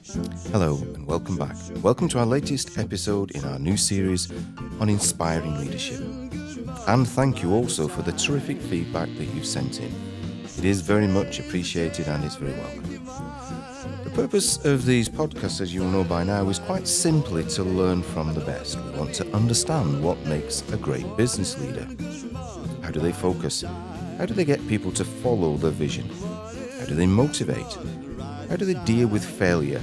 Hello and welcome back. Welcome to our latest episode in our new series on inspiring leadership. And thank you also for the terrific feedback that you've sent in. It is very much appreciated and it's very welcome. The purpose of these podcasts, as you'll know by now, is quite simply to learn from the best. We want to understand what makes a great business leader. How do they focus? How do they get people to follow their vision? How do they motivate? How do they deal with failure?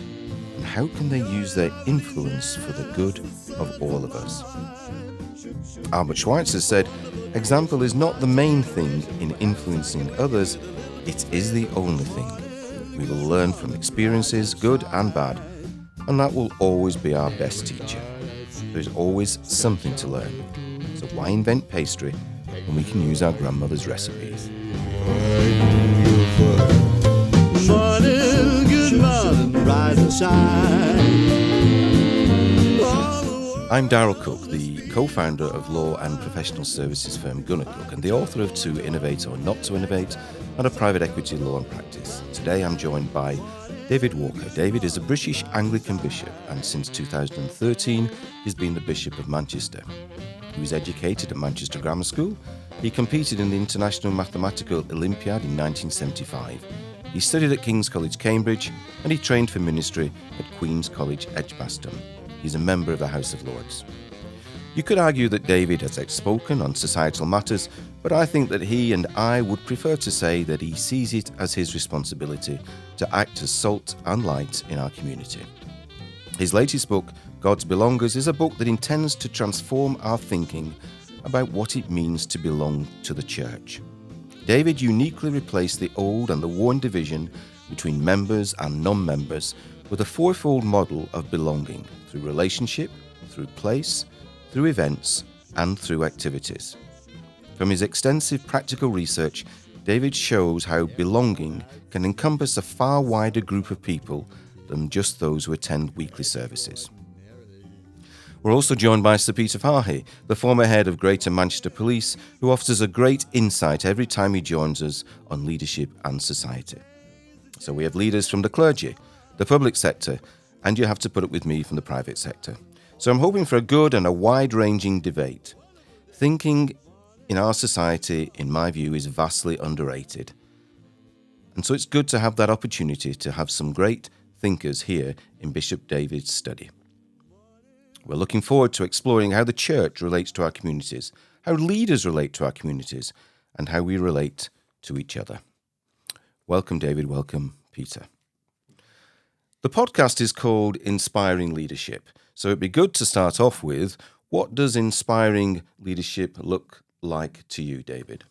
And how can they use their influence for the good of all of us? Albert Schweitzer said, "Example is not the main thing in influencing others, it is the only thing. We will learn from experiences, good and bad, and that will always be our best teacher. There's always something to learn. So why invent pastry when we can use our grandmother's recipes?" Morning, good morning, rise and shine. I'm Darryl Cooke, the co-founder of law and professional services firm gunnercooke and the author of To Innovate or Not to Innovate and a private equity law and practice. Today I'm joined by David Walker. David is a British Anglican bishop and since 2013 he's been the Bishop of Manchester. He was educated at Manchester Grammar School. He competed in the International Mathematical Olympiad in 1975. He studied at King's College, Cambridge, and he trained for ministry at Queen's College, Edgbaston. He's a member of the House of Lords. You could argue that David has outspoken on societal matters, but I think that he and I would prefer to say that he sees it as his responsibility to act as salt and light in our community. His latest book, God's Belongers, is a book that intends to transform our thinking about what it means to belong to the church. David uniquely replaced the old and the worn division between members and non-members with a fourfold model of belonging through relationship, through place, through events, and through activities. From his extensive practical research, David shows how belonging can encompass a far wider group of people than just those who attend weekly services. We're also joined by Sir Peter Fahy, the former head of Greater Manchester Police, who offers us a great insight every time he joins us on leadership and society. So we have leaders from the clergy, the public sector, and you have to put up with me from the private sector. So I'm hoping for a good and a wide-ranging debate. Thinking in our society, in my view, is vastly underrated. And so it's good to have that opportunity to have some great thinkers here in Bishop David's study. We're looking forward to exploring how the church relates to our communities, how leaders relate to our communities, and how we relate to each other. Welcome, David. Welcome, Peter. The podcast is called Inspiring Leadership. So it'd be good to start off with, what does inspiring leadership look like to you, David?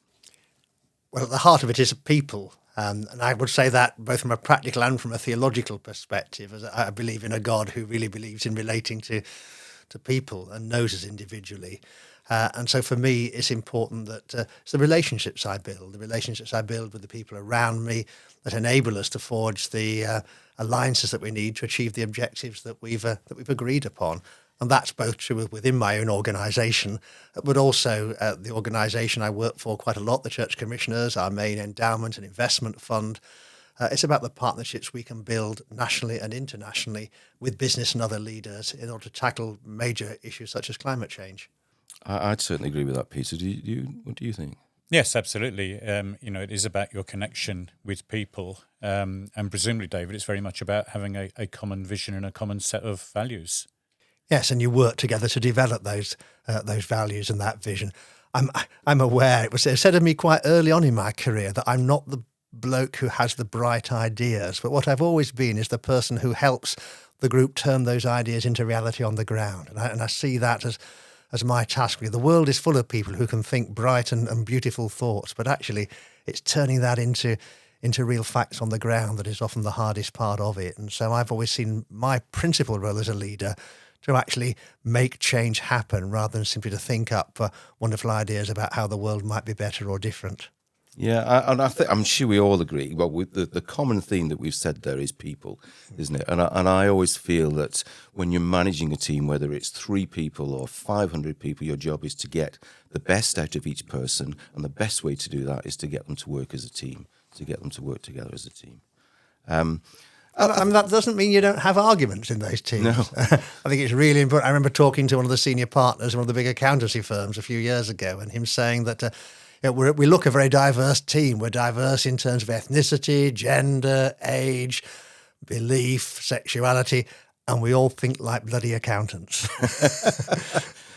Well, at the heart of it is people. And I would say that both from a practical and from a theological perspective, as I believe in a God who really believes in relating to people and knows us individually. And so for me, it's important that it's the relationships I build with the people around me that enable us to forge the alliances that we need to achieve the objectives that we've agreed upon. And that's both true within my own organisation, but also the organisation I work for quite a lot, the Church Commissioners, our main endowment and investment fund. It's about the partnerships we can build nationally and internationally with business and other leaders in order to tackle major issues such as climate change. I'd certainly agree with that, Peter. What do you think? Yes, absolutely. It is about your connection with people, and presumably, David, it's very much about having a common vision and a common set of values. Yes, and you work together to develop those values and that vision. I'm aware, it was said of me quite early on in my career that I'm not the bloke who has the bright ideas, but what I've always been is the person who helps the group turn those ideas into reality on the ground. And I see that as my task. The world is full of people who can think bright and beautiful thoughts, but actually it's turning that into real facts on the ground that is often the hardest part of it. And so I've always seen my principal role as a leader to actually make change happen rather than simply to think up wonderful ideas about how the world might be better or different. Yeah, I'm sure we all agree. Well, with the common theme that we've said there is people, isn't it? And I always feel that when you're managing a team, whether it's 3 people or 500 people, your job is to get the best out of each person, and the best way to do that is to get them to work as a team, to get them to work together as a team. I mean, that doesn't mean you don't have arguments in those teams. No. I think it's really important. I remember talking to one of the senior partners of one of the big accountancy firms a few years ago, and him saying that we look a very diverse team. We're diverse in terms of ethnicity, gender, age, belief, sexuality, and we all think like bloody accountants.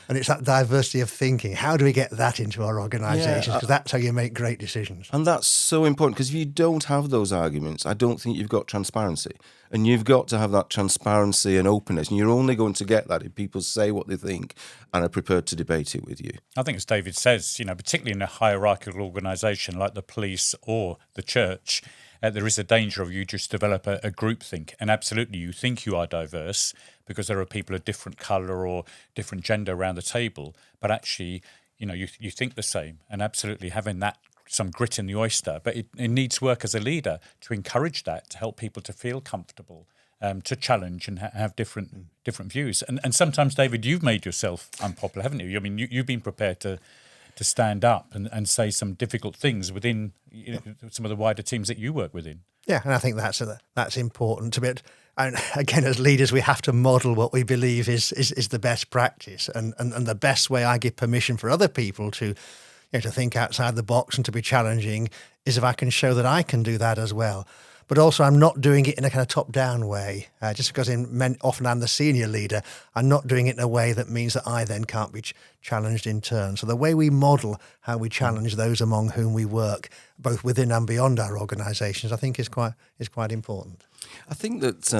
And it's that diversity of thinking. How do we get that into our organisations? Because that's how you make great decisions. And that's so important, because if you don't have those arguments, I don't think you've got transparency. And you've got to have that transparency and openness. And you're only going to get that if people say what they think and are prepared to debate it with you. I think, as David says, particularly in a hierarchical organisation like the police or the church, there is a danger of you just develop a groupthink. And absolutely, you think you are diverse because there are people of different colour or different gender around the table. But actually, you think the same. And absolutely having that some grit in the oyster. But it needs work as a leader to encourage that, to help people to feel comfortable, to challenge and have different views. And sometimes, David, you've made yourself unpopular, haven't you? I mean, you've been prepared to stand up and say some difficult things within some of the wider teams that you work within. Yeah, and I think that's important to be. And again, as leaders, we have to model what we believe is the best practice, and the best way I give permission for other people to think outside the box and to be challenging is if I can show that I can do that as well. But also, I'm not doing it in a kind of top-down way. Just because often I'm the senior leader, I'm not doing it in a way that means that I then can't be challenged in turn. So the way we model how we challenge those among whom we work, both within and beyond our organisations, I think is quite important. I think that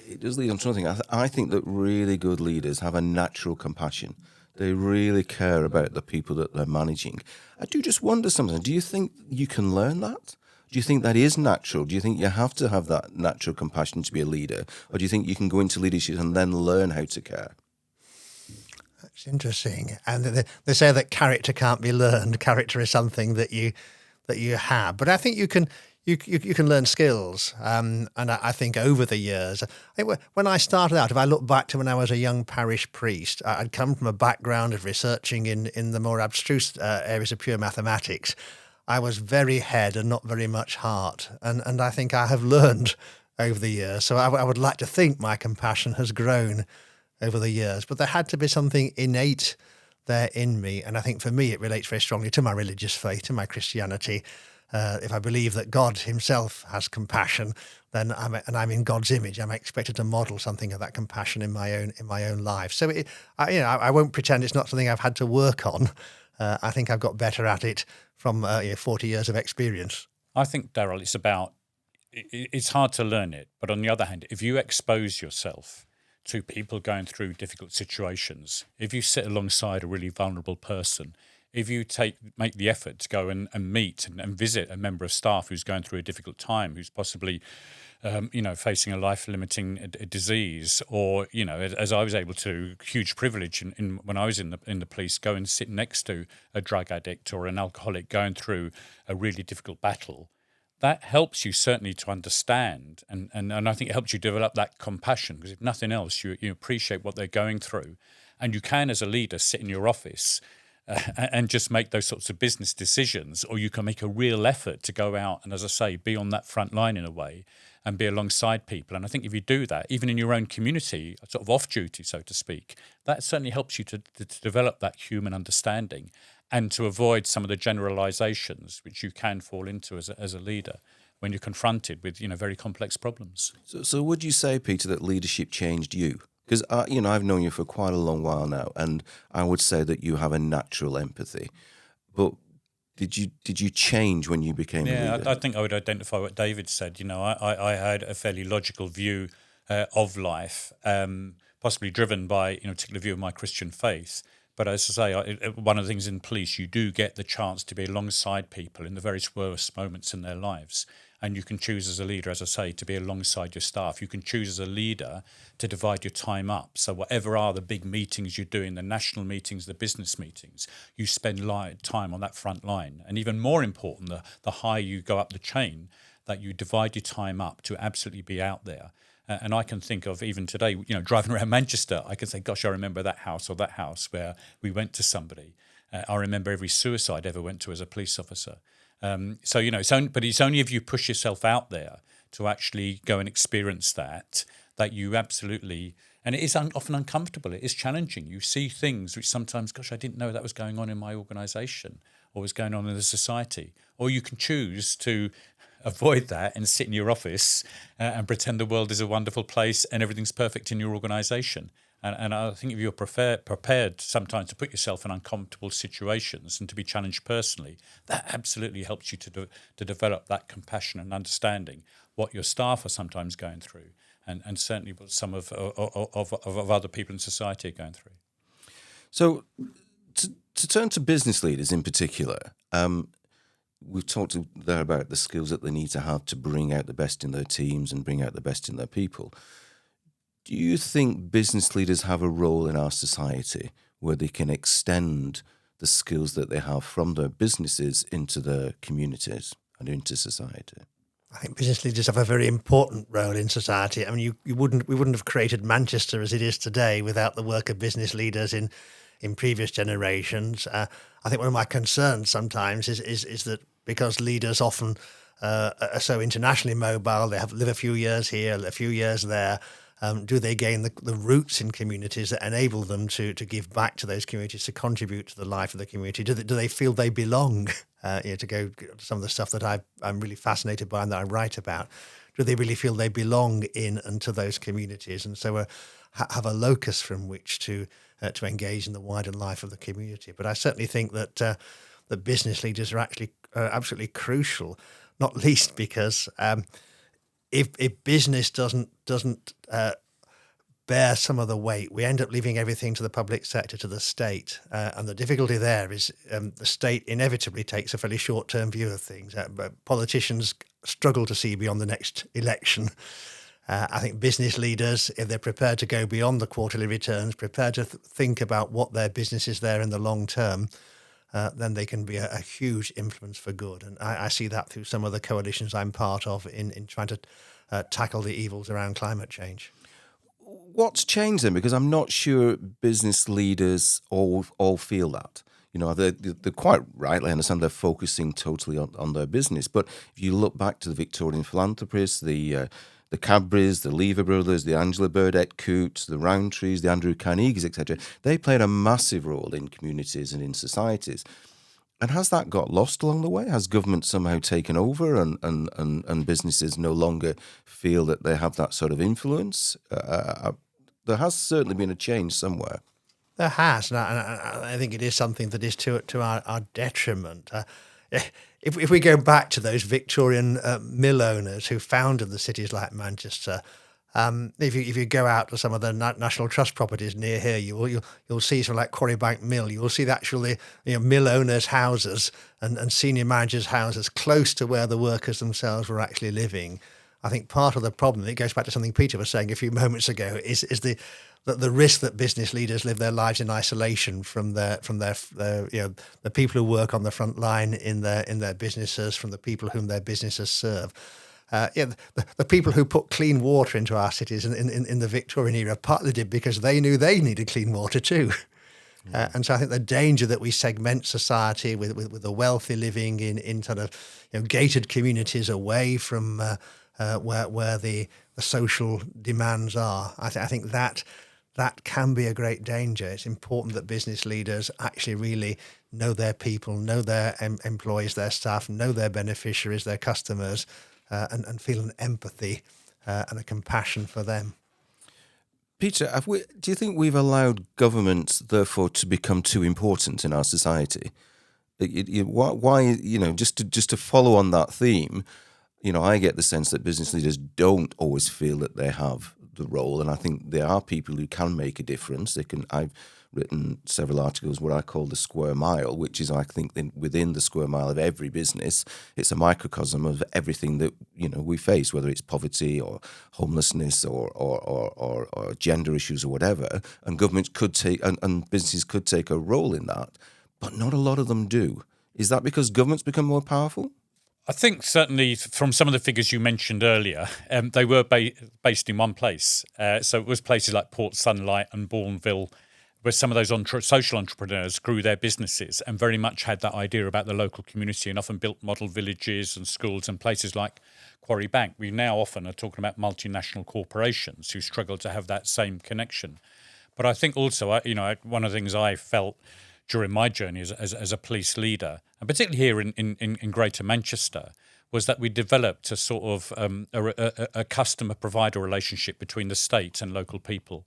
it does lead on to something. I think that really good leaders have a natural compassion. They really care about the people that they're managing. I do just wonder something. Do you think you can learn that? Do you think that is natural? Do you think you have to have that natural compassion to be a leader? Or do you think you can go into leadership and then learn how to care? That's interesting. And they say that character can't be learned. Character is something that you have. But I think you can learn skills. And I think over the years, when I started out, if I look back to when I was a young parish priest, I'd come from a background of researching in the more abstruse areas of pure mathematics. I was very head and not very much heart. And I think I have learned over the years. So I would like to think my compassion has grown over the years. But there had to be something innate there in me. And I think for me, it relates very strongly to my religious faith, to my Christianity. If I believe that God himself has compassion, then I'm in God's image. I'm expected to model something of that compassion in my own life. So I won't pretend it's not something I've had to work on. I think I've got better at it from 40 years of experience. I think, Darryl, it's hard to learn it. But on the other hand, if you expose yourself to people going through difficult situations, if you sit alongside a really vulnerable person, if you make the effort to go and meet and visit a member of staff who's going through a difficult time, who's possibly facing a life-limiting disease, or as I was able to, huge privilege when I was in the police, go and sit next to a drug addict or an alcoholic going through a really difficult battle. That helps you certainly to understand, and I think it helps you develop that compassion, because if nothing else, you appreciate what they're going through, and you can, as a leader, sit in your office and just make those sorts of business decisions, or you can make a real effort to go out and, as I say, be on that front line in a way and be alongside people. And I think if you do that, even in your own community, sort of off duty, so to speak, that certainly helps you to develop that human understanding and to avoid some of the generalizations which you can fall into as a leader when you're confronted with very complex problems. So would you say, Peter, that leadership changed you? Because I've known you for quite a long while now, and I would say that you have a natural empathy. But did you change when you became a leader? I think I would identify what David said. I had a fairly logical view of life, possibly driven by a particular view of my Christian faith. But as I say, one of the things in police, you do get the chance to be alongside people in the very worst moments in their lives. And you can choose as a leader, as I say, to be alongside your staff. You can choose as a leader to divide your time up. So whatever are the big meetings you're doing, the national meetings, the business meetings, you spend time on that front line. And even more important, the higher you go up the chain, that you divide your time up to absolutely be out there. And I can think of even today, driving around Manchester, I can say, gosh, I remember that house where we went to somebody. I remember every suicide I ever went to as a police officer. But it's only if you push yourself out there to actually go and experience that you absolutely, and it is often uncomfortable, it is challenging. You see things which sometimes, gosh, I didn't know that was going on in my organisation or was going on in the society. Or you can choose to avoid that and sit in your office and pretend the world is a wonderful place and everything's perfect in your organisation. And I think if you're prepared sometimes to put yourself in uncomfortable situations and to be challenged personally, that absolutely helps you to develop that compassion and understanding what your staff are sometimes going through, and certainly what some of other people in society are going through. So to turn to business leaders in particular, we've talked there about the skills that they need to have to bring out the best in their teams and bring out the best in their people. Do you think business leaders have a role in our society where they can extend the skills that they have from their businesses into their communities and into society? I think business leaders have a very important role in society. I mean, we wouldn't have created Manchester as it is today without the work of business leaders in previous generations. I think one of my concerns sometimes is that because leaders often are so internationally mobile, they live a few years here, a few years there. Do they gain the roots in communities that enable them to give back to those communities, to contribute to the life of the community? Do they feel they belong? To go to some of the stuff that I'm really fascinated by and that I write about. Do they really feel they belong in and to those communities, and so have a locus from which to engage in the wider life of the community? But I certainly think that the business leaders are actually absolutely crucial, not least because if business doesn't bear some of the weight, we end up leaving everything to the public sector, to the state. And the difficulty there is the state inevitably takes a fairly short-term view of things. But politicians struggle to see beyond the next election. I think business leaders, if they're prepared to go beyond the quarterly returns, prepared to think about what their business is there in the long term, then they can be a huge influence for good. And I see that through some of the coalitions I'm part of in trying to tackle the evils around climate change. What's changed then? Because I'm not sure business leaders all feel that. You know, they're quite rightly, I understand they're focusing totally on their business. But if you look back to the Victorian philanthropists, the Cadburys, the Lever brothers, the Angela Burdett Cootes, the Rowntrees, the Andrew Carnegies, etc., they played a massive role in communities and in societies. And has that got lost along the way? Has government somehow taken over and businesses no longer feel that they have that sort of influence? There has certainly been a change somewhere. There has, and I think it is something that is to our detriment. If we go back to those Victorian mill owners who founded the cities like Manchester, if you go out to some of the National Trust properties near here, you'll see something like Quarrybank Mill. You will see the actually mill owners' houses and senior managers' houses close to where the workers themselves were actually living. I think part of the problem, it goes back to something Peter was saying a few moments ago, is the risk that business leaders live their lives in isolation from their the people who work on the front line in their businesses, from the people whom their businesses serve. The people who put clean water into our cities in the Victorian era partly did because they knew they needed clean water too. And so I think the danger that we segment society with the wealthy living in sort of gated communities away from where the social demands are, I think that can be a great danger. It's important that business leaders actually really know their people, know their employees, their staff, know their beneficiaries, their customers, and feel an empathy and a compassion for them. Peter, do you think we've allowed governments, therefore, to become too important in our society? Why, just to follow on that theme, I get the sense that business leaders don't always feel that they have the role, and I think there are people who can make a difference. I've written several articles what I call the square mile, which is, I think, within the square mile of every business, it's a microcosm of everything that we face, whether it's poverty or homelessness or gender issues or whatever. And governments could take and businesses could take a role in that, but not a lot of them do. Is that because governments become more powerful? I think certainly from some of the figures you mentioned earlier, they were based in one place. So it was places like Port Sunlight and Bourneville, where some of those social entrepreneurs grew their businesses and very much had that idea about the local community and often built model villages and schools and places like Quarry Bank. We now often are talking about multinational corporations who struggle to have that same connection. But I think also, one of the things I felt during my journey as a police leader, and particularly here in Greater Manchester, was that we developed a sort of a customer-provider relationship between the state and local people.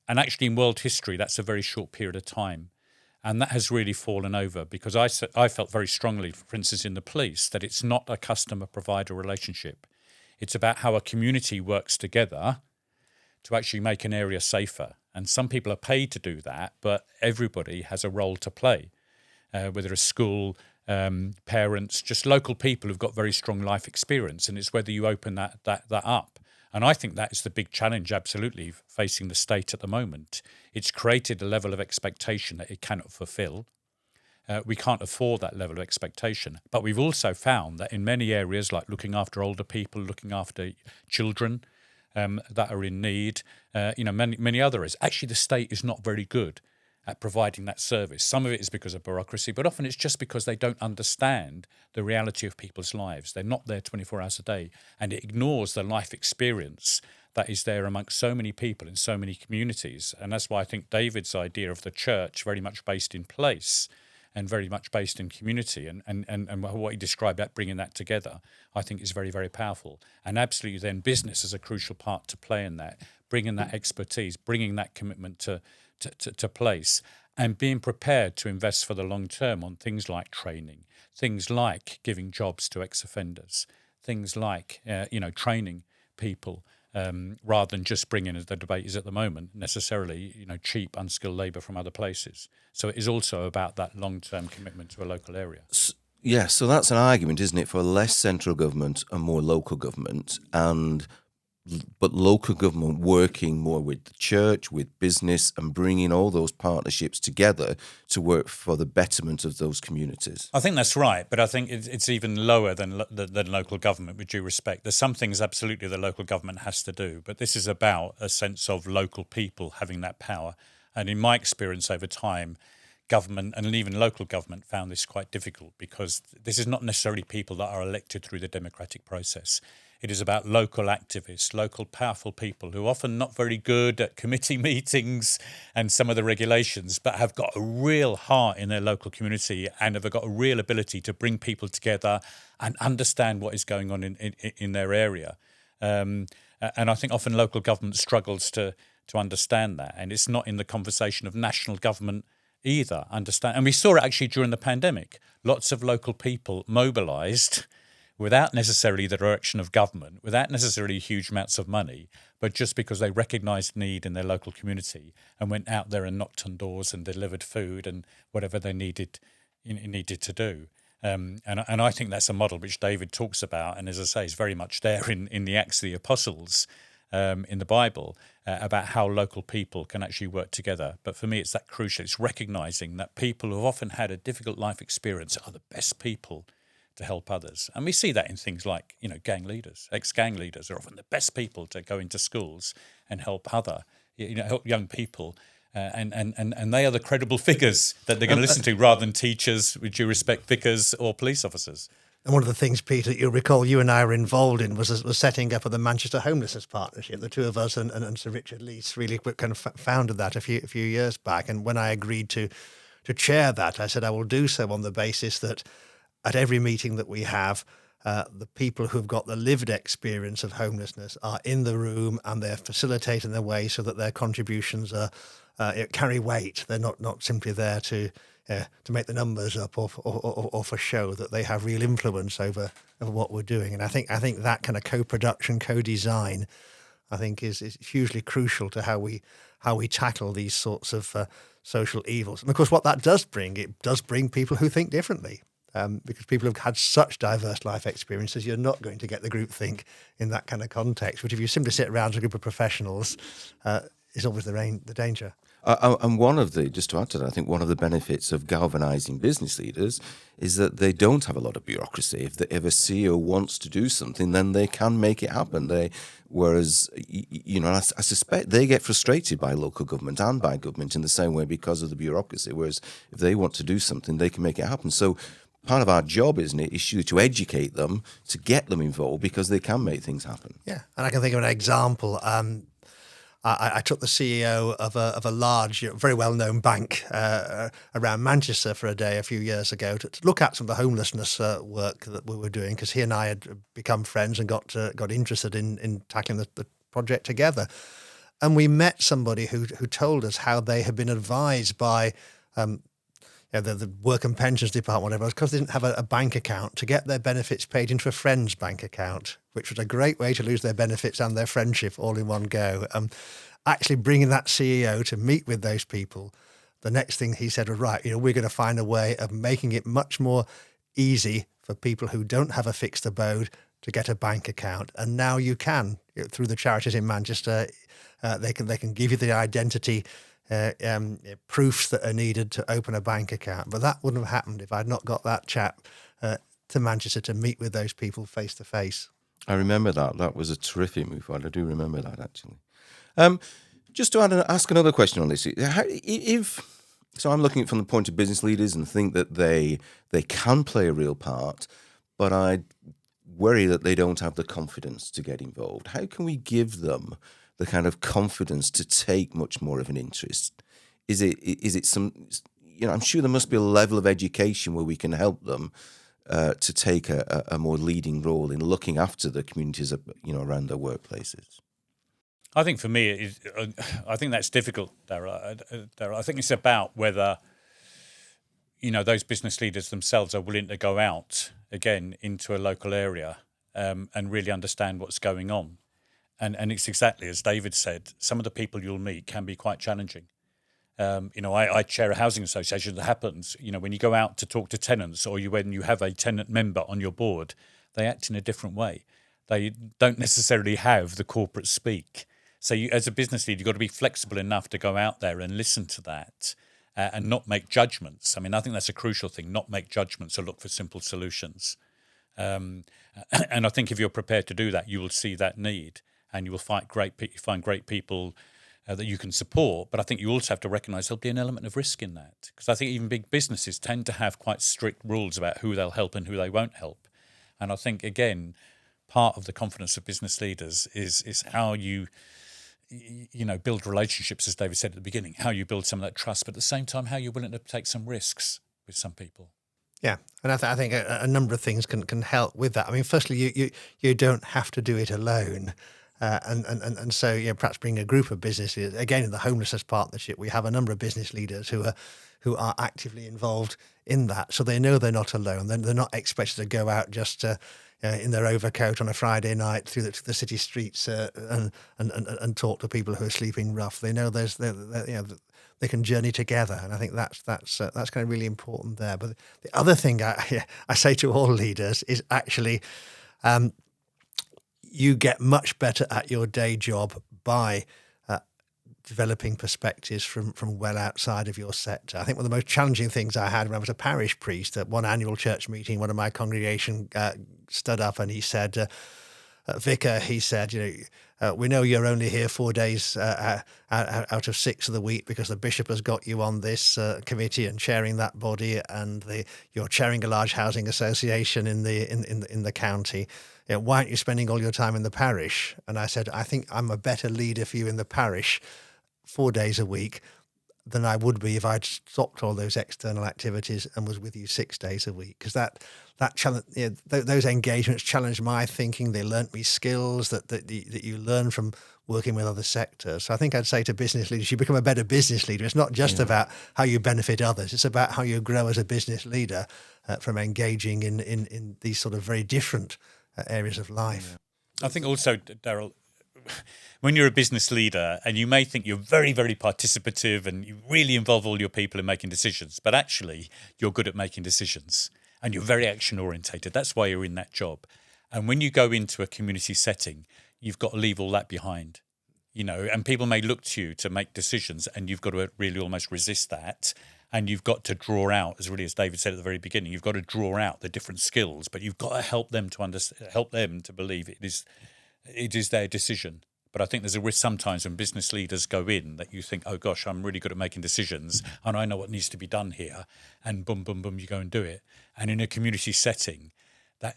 And actually in world history, that's a very short period of time. And that has really fallen over because I felt very strongly, for instance, in the police, that it's not a customer-provider relationship. It's about how a community works together to actually make an area safer. And some people are paid to do that, but everybody has a role to play, whether a school, parents, just local people who've got very strong life experience. And it's whether you open that up. And I think that is the big challenge, absolutely, facing the state at the moment. It's created a level of expectation that it cannot fulfil. We can't afford that level of expectation. But we've also found that in many areas, like looking after older people, looking after children that are in need, many other areas, actually the state is not very good at providing that service. Some of it is because of bureaucracy, but often it's just because they don't understand the reality of people's lives. They're not there 24 hours a day, and it ignores the life experience that is there amongst so many people in so many communities. And that's why I think David's idea of the church, very much based in place and very much based in community, and what he described, that bringing that together, I think is very, very powerful. And absolutely then business is a crucial part to play in that, bringing that expertise, bringing that commitment to place, and being prepared to invest for the long term on things like training, things like giving jobs to ex-offenders, things like training people, rather than just bringing, as the debate is at the moment, necessarily cheap, unskilled labour from other places. So it is also about that long-term commitment to a local area. Yeah, so that's an argument, isn't it, for less central government and more local government, but local government working more with the church, with business, and bringing all those partnerships together to work for the betterment of those communities. I think that's right, but I think it's even lower than local government, with due respect. There's some things absolutely the local government has to do, but this is about a sense of local people having that power. And in my experience over time, government and even local government found this quite difficult because this is not necessarily people that are elected through the democratic process. It is about local activists, local powerful people who are often not very good at committee meetings and some of the regulations, but have got a real heart in their local community and have got a real ability to bring people together and understand what is going on in their area. And I think often local government struggles to understand that. And it's not in the conversation of national government either. And we saw it actually during the pandemic. Lots of local people mobilised without necessarily the direction of government, without necessarily huge amounts of money, but just because they recognised need in their local community and went out there and knocked on doors and delivered food and whatever they needed to do. And I think that's a model which David talks about, and as I say, is very much there in the Acts of the Apostles in the Bible, about how local people can actually work together. But for me, it's that crucial. It's recognising that people who have often had a difficult life experience are the best people to help others. And we see that in things like, gang leaders. Ex-gang leaders are often the best people to go into schools and help help young people. And they are the credible figures that they're going to listen to rather than teachers, with due respect, vicars or police officers. And one of the things, Peter, you'll recall you and I were involved in was setting up of the Manchester Homelessness Partnership. The two of us and Sir Richard Leese really kind of founded that a few years back. And when I agreed to chair that, I said I will do so on the basis that at every meeting that we have, the people who've got the lived experience of homelessness are in the room and they're facilitating their way so that their contributions carry weight. They're not simply there to make the numbers up or for show, that they have real influence over what we're doing. And I think that kind of co-production, co-design, I think is hugely crucial to how we tackle these sorts of social evils. And of course, what that does bring, it does bring people who think differently. Because people have had such diverse life experiences, you're not going to get the groupthink in that kind of context. But if you simply sit around a group of professionals, is always the danger. And one of the, just to add to that, I think one of the benefits of galvanizing business leaders is that they don't have a lot of bureaucracy. If a CEO wants to do something, then they can make it happen. Whereas, I suspect they get frustrated by local government and by government in the same way because of the bureaucracy. Whereas if they want to do something, they can make it happen. So part of our job, isn't it, is to educate them, to get them involved because they can make things happen. Yeah, and I can think of an example. I took the CEO of a large, very well-known bank around Manchester for a day a few years ago to look at some of the homelessness work that we were doing, because he and I had become friends and got interested in tackling the project together. And we met somebody who told us how they had been advised by the Work and Pensions Department, whatever, because they didn't have a bank account, to get their benefits paid into a friend's bank account, which was a great way to lose their benefits and their friendship all in one go. Actually bringing that CEO to meet with those people, the next thing he said was, right, we're going to find a way of making it much more easy for people who don't have a fixed abode to get a bank account. And now you can, through the charities in Manchester, they can give you the identity proofs that are needed to open a bank account. But that wouldn't have happened if I'd not got that chap to Manchester to meet with those people face to face. I remember that. That was a terrific move. I do remember that, actually. Just to ask another question on this. So I'm looking at it from the point of business leaders and think that they can play a real part, but I worry that they don't have the confidence to get involved. How can we give them the kind of confidence to take much more of an interest? Is it some, I'm sure there must be a level of education where we can help them to take a more leading role in looking after the communities, around their workplaces. I think for me, I think that's difficult, Darryl. I think it's about whether, those business leaders themselves are willing to go out again into a local area and really understand what's going on. And it's exactly as David said, some of the people you'll meet can be quite challenging. I chair a housing association that happens, when you go out to talk to tenants or when you have a tenant member on your board, they act in a different way. They don't necessarily have the corporate speak. So as a business leader, you've got to be flexible enough to go out there and listen to that and not make judgments. I mean, I think that's a crucial thing, not make judgments or look for simple solutions. And I think if you're prepared to do that, you will see that need and you will find great people that you can support. But I think you also have to recognise there'll be an element of risk in that, because I think even big businesses tend to have quite strict rules about who they'll help and who they won't help. And I think, again, part of the confidence of business leaders is how you build relationships, as David said at the beginning, how you build some of that trust, but at the same time, how you're willing to take some risks with some people. Yeah, and I think a number of things can help with that. I mean, firstly, you don't have to do it alone. And so perhaps bring a group of business leaders. Again, in the Homelessness Partnership, we have a number of business leaders who are actively involved in that, so they know they're not alone. They're not expected to go out just in their overcoat on a Friday night through the city streets and talk to people who are sleeping rough. They know they can journey together, and I think that's kind of really important there. But the other thing I say to all leaders is actually, you get much better at your day job by developing perspectives from well outside of your sector. I think one of the most challenging things I had when I was a parish priest at one annual church meeting, one of my congregation stood up and he said, Vicar, he said, we know you're only here 4 days out of 6 of the week because the bishop has got you on this committee and chairing that body, and you're chairing a large housing association in the county. Why aren't you spending all your time in the parish? And I said, I think I'm a better leader for you in the parish 4 days a week than I would be if I'd stopped all those external activities and was with you 6 days a week. Because that challenge, those engagements challenged my thinking. They learnt me skills that you learn from working with other sectors. So I think I'd say to business leaders, you become a better business leader. It's not just about how you benefit others. It's about how you grow as a business leader from engaging in these sort of very different areas of life. I think also, Darryl, when you're a business leader and you may think you're very, very participative and you really involve all your people in making decisions, but actually you're good at making decisions and you're very action orientated. That's why you're in that job. And when you go into a community setting, you've got to leave all that behind. and people may look to you to make decisions, and you've got to really almost resist that. And you've got to draw out, as David said at the very beginning, you've got to draw out the different skills, but you've got to help them to help them to believe it is their decision. But I think there's a risk sometimes when business leaders go in that you think, oh gosh, I'm really good at making decisions and I know what needs to be done here, and boom, boom, boom, you go and do it. And in a community setting,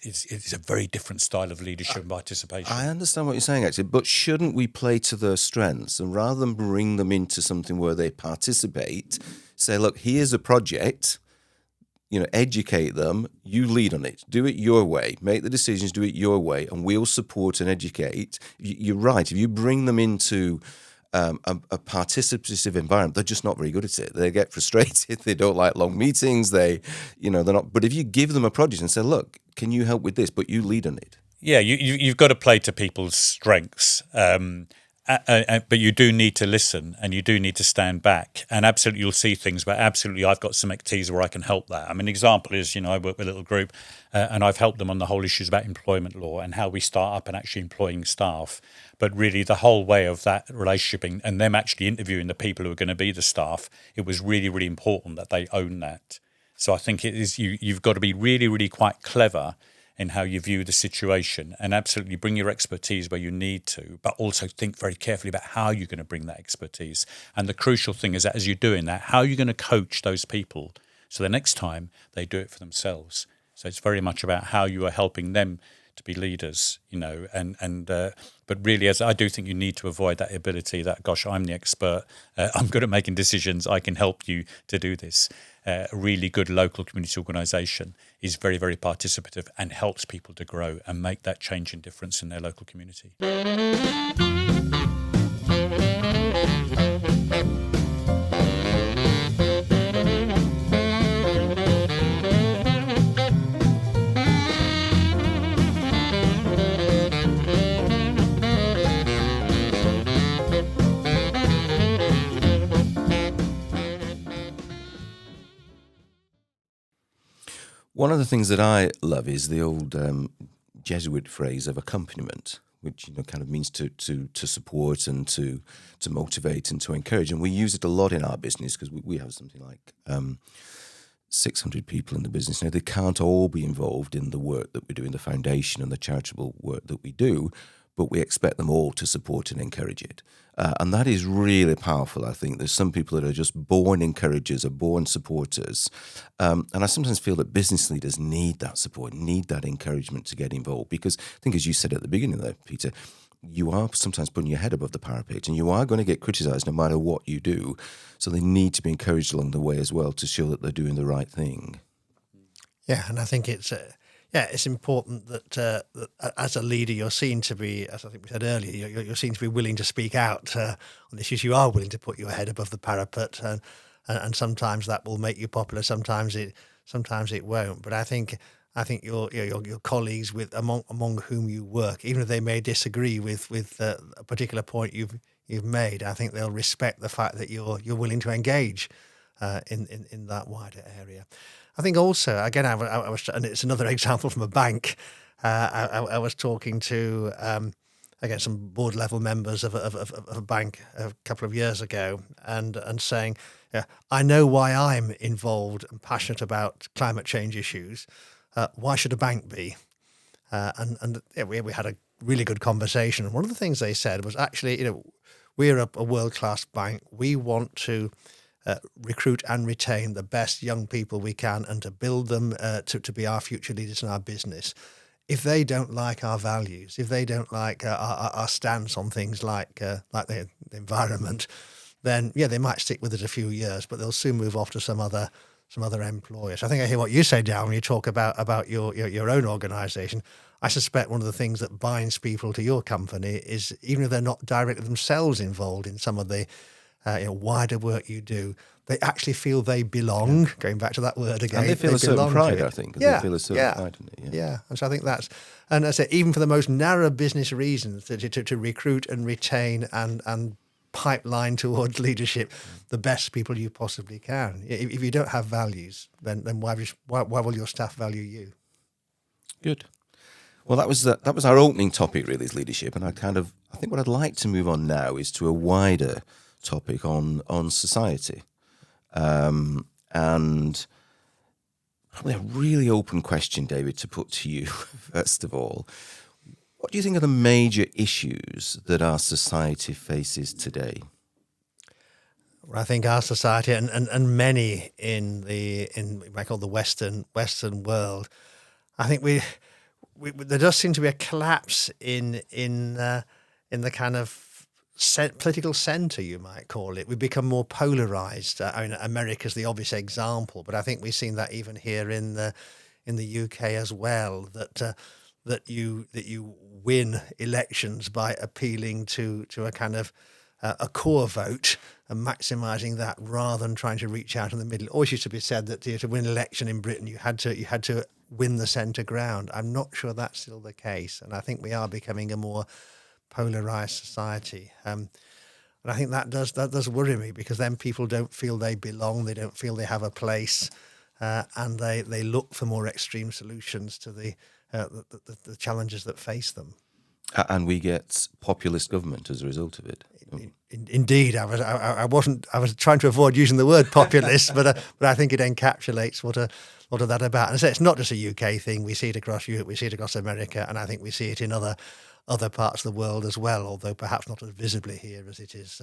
it's a very different style of leadership and participation. I understand what you're saying, actually, but shouldn't we play to their strengths, and rather than bring them into something where they participate, say, look, here's a project, educate them, you lead on it, do it your way, make the decisions, do it your way, and we'll support and educate. You're right, if you bring them into a participative environment, they're just not very good at it. They get frustrated. They don't like long meetings. They're not. But if you give them a project and say, look, can you help with this? But you lead on it. Yeah, you've got to play to people's strengths. But you do need to listen, and you do need to stand back, and absolutely you'll see things, but absolutely I've got some expertise where I can help that. I mean, an example is, I work with a little group and I've helped them on the whole issues about employment law and how we start up and actually employing staff. But really the whole way of that relationship and them actually interviewing the people who are going to be the staff, it was really, really important that they own that. So I think it is you've got to be really, really quite clever in how you view the situation, and absolutely bring your expertise where you need to, but also think very carefully about how you're going to bring that expertise. And the crucial thing is that as you're doing that, how are you going to coach those people so the next time they do it for themselves? So it's very much about how you are helping them to be leaders, but really, as I do think you need to avoid that ability that, gosh, I'm the expert, I'm good at making decisions, I can help you to do this. A really good local community organisation is very, very participative and helps people to grow and make that change and difference in their local community. One of the things that I love is the old Jesuit phrase of accompaniment, which kind of means to support and to motivate and to encourage. And we use it a lot in our business because we have something like 600 people in the business now. They can't all be involved in the work that we do in the foundation and the charitable work that we do, but we expect them all to support and encourage it. And that is really powerful, I think. There's some people that are just born encouragers or born supporters. And I sometimes feel that business leaders need that support, need that encouragement to get involved. Because I think, as you said at the beginning there, Peter, you are sometimes putting your head above the parapet and you are going to get criticised no matter what you do. So they need to be encouraged along the way as well to show that they're doing the right thing. Yeah, and I think it's important that as a leader, you're seen to be, as I think we said earlier, you're seen to be willing to speak out on issues. You are willing to put your head above the parapet, and sometimes that will make you popular. Sometimes it won't. But I think your colleagues among whom you work, even if they may disagree with a particular point you've made, I think they'll respect the fact that you're willing to engage in that wider area. I think also, again, I was, and it's another example from a bank. I was talking to, again, some board level members of a bank a couple of years ago, and saying, yeah, I know why I'm involved and passionate about climate change issues. Why should a bank be? And we had a really good conversation. And one of the things they said was actually, we're a world class bank. We want to recruit and retain the best young people we can, and to build them to be our future leaders in our business. If they don't like our values, if they don't like our stance on things like the environment, then they might stick with it a few years, but they'll soon move off to some other employers. I think I hear what you say, Darryl, when you talk about your own organisation. I suspect one of the things that binds people to your company is, even if they're not directly themselves involved in some of the wider work you do, they actually feel they belong. Going back to that word again, and they feel a certain pride, I think. They feel a certain pride in it. Yeah, and so I think that's, and I say, even for the most narrow business reasons, to recruit and retain and pipeline towards leadership the best people you possibly can. If you don't have values, then why will your staff value you? Good. Well, that was our opening topic, really, is leadership, and I think what I'd like to move on now is to a wider topic on society, and probably a really open question, David, to put to you first of all. What do you think are the major issues that our society faces today? I think our society and many in what I call the Western world, I think we there does seem to be a collapse in the kind of political centre, you might call it. We become more polarised. I mean, America's the obvious example, but I think we've seen that even here in the UK as well. That you win elections by appealing to a kind of a core vote and maximising that rather than trying to reach out in the middle. It always used to be said that to win an election in Britain you had to win the centre ground. I'm not sure that's still the case, and I think we are becoming a more polarised society. And I think that does worry me, because then people don't feel they belong, they don't feel they have a place, and they look for more extreme solutions to the challenges that face them. And we get populist government as a result of it. Indeed, I was trying to avoid using the word populist, but I think it encapsulates what of that about. And I say it's not just a UK thing. We see it across Europe, we see it across America, and I think we see it in other parts of the world as well. Although perhaps not as visibly here as it is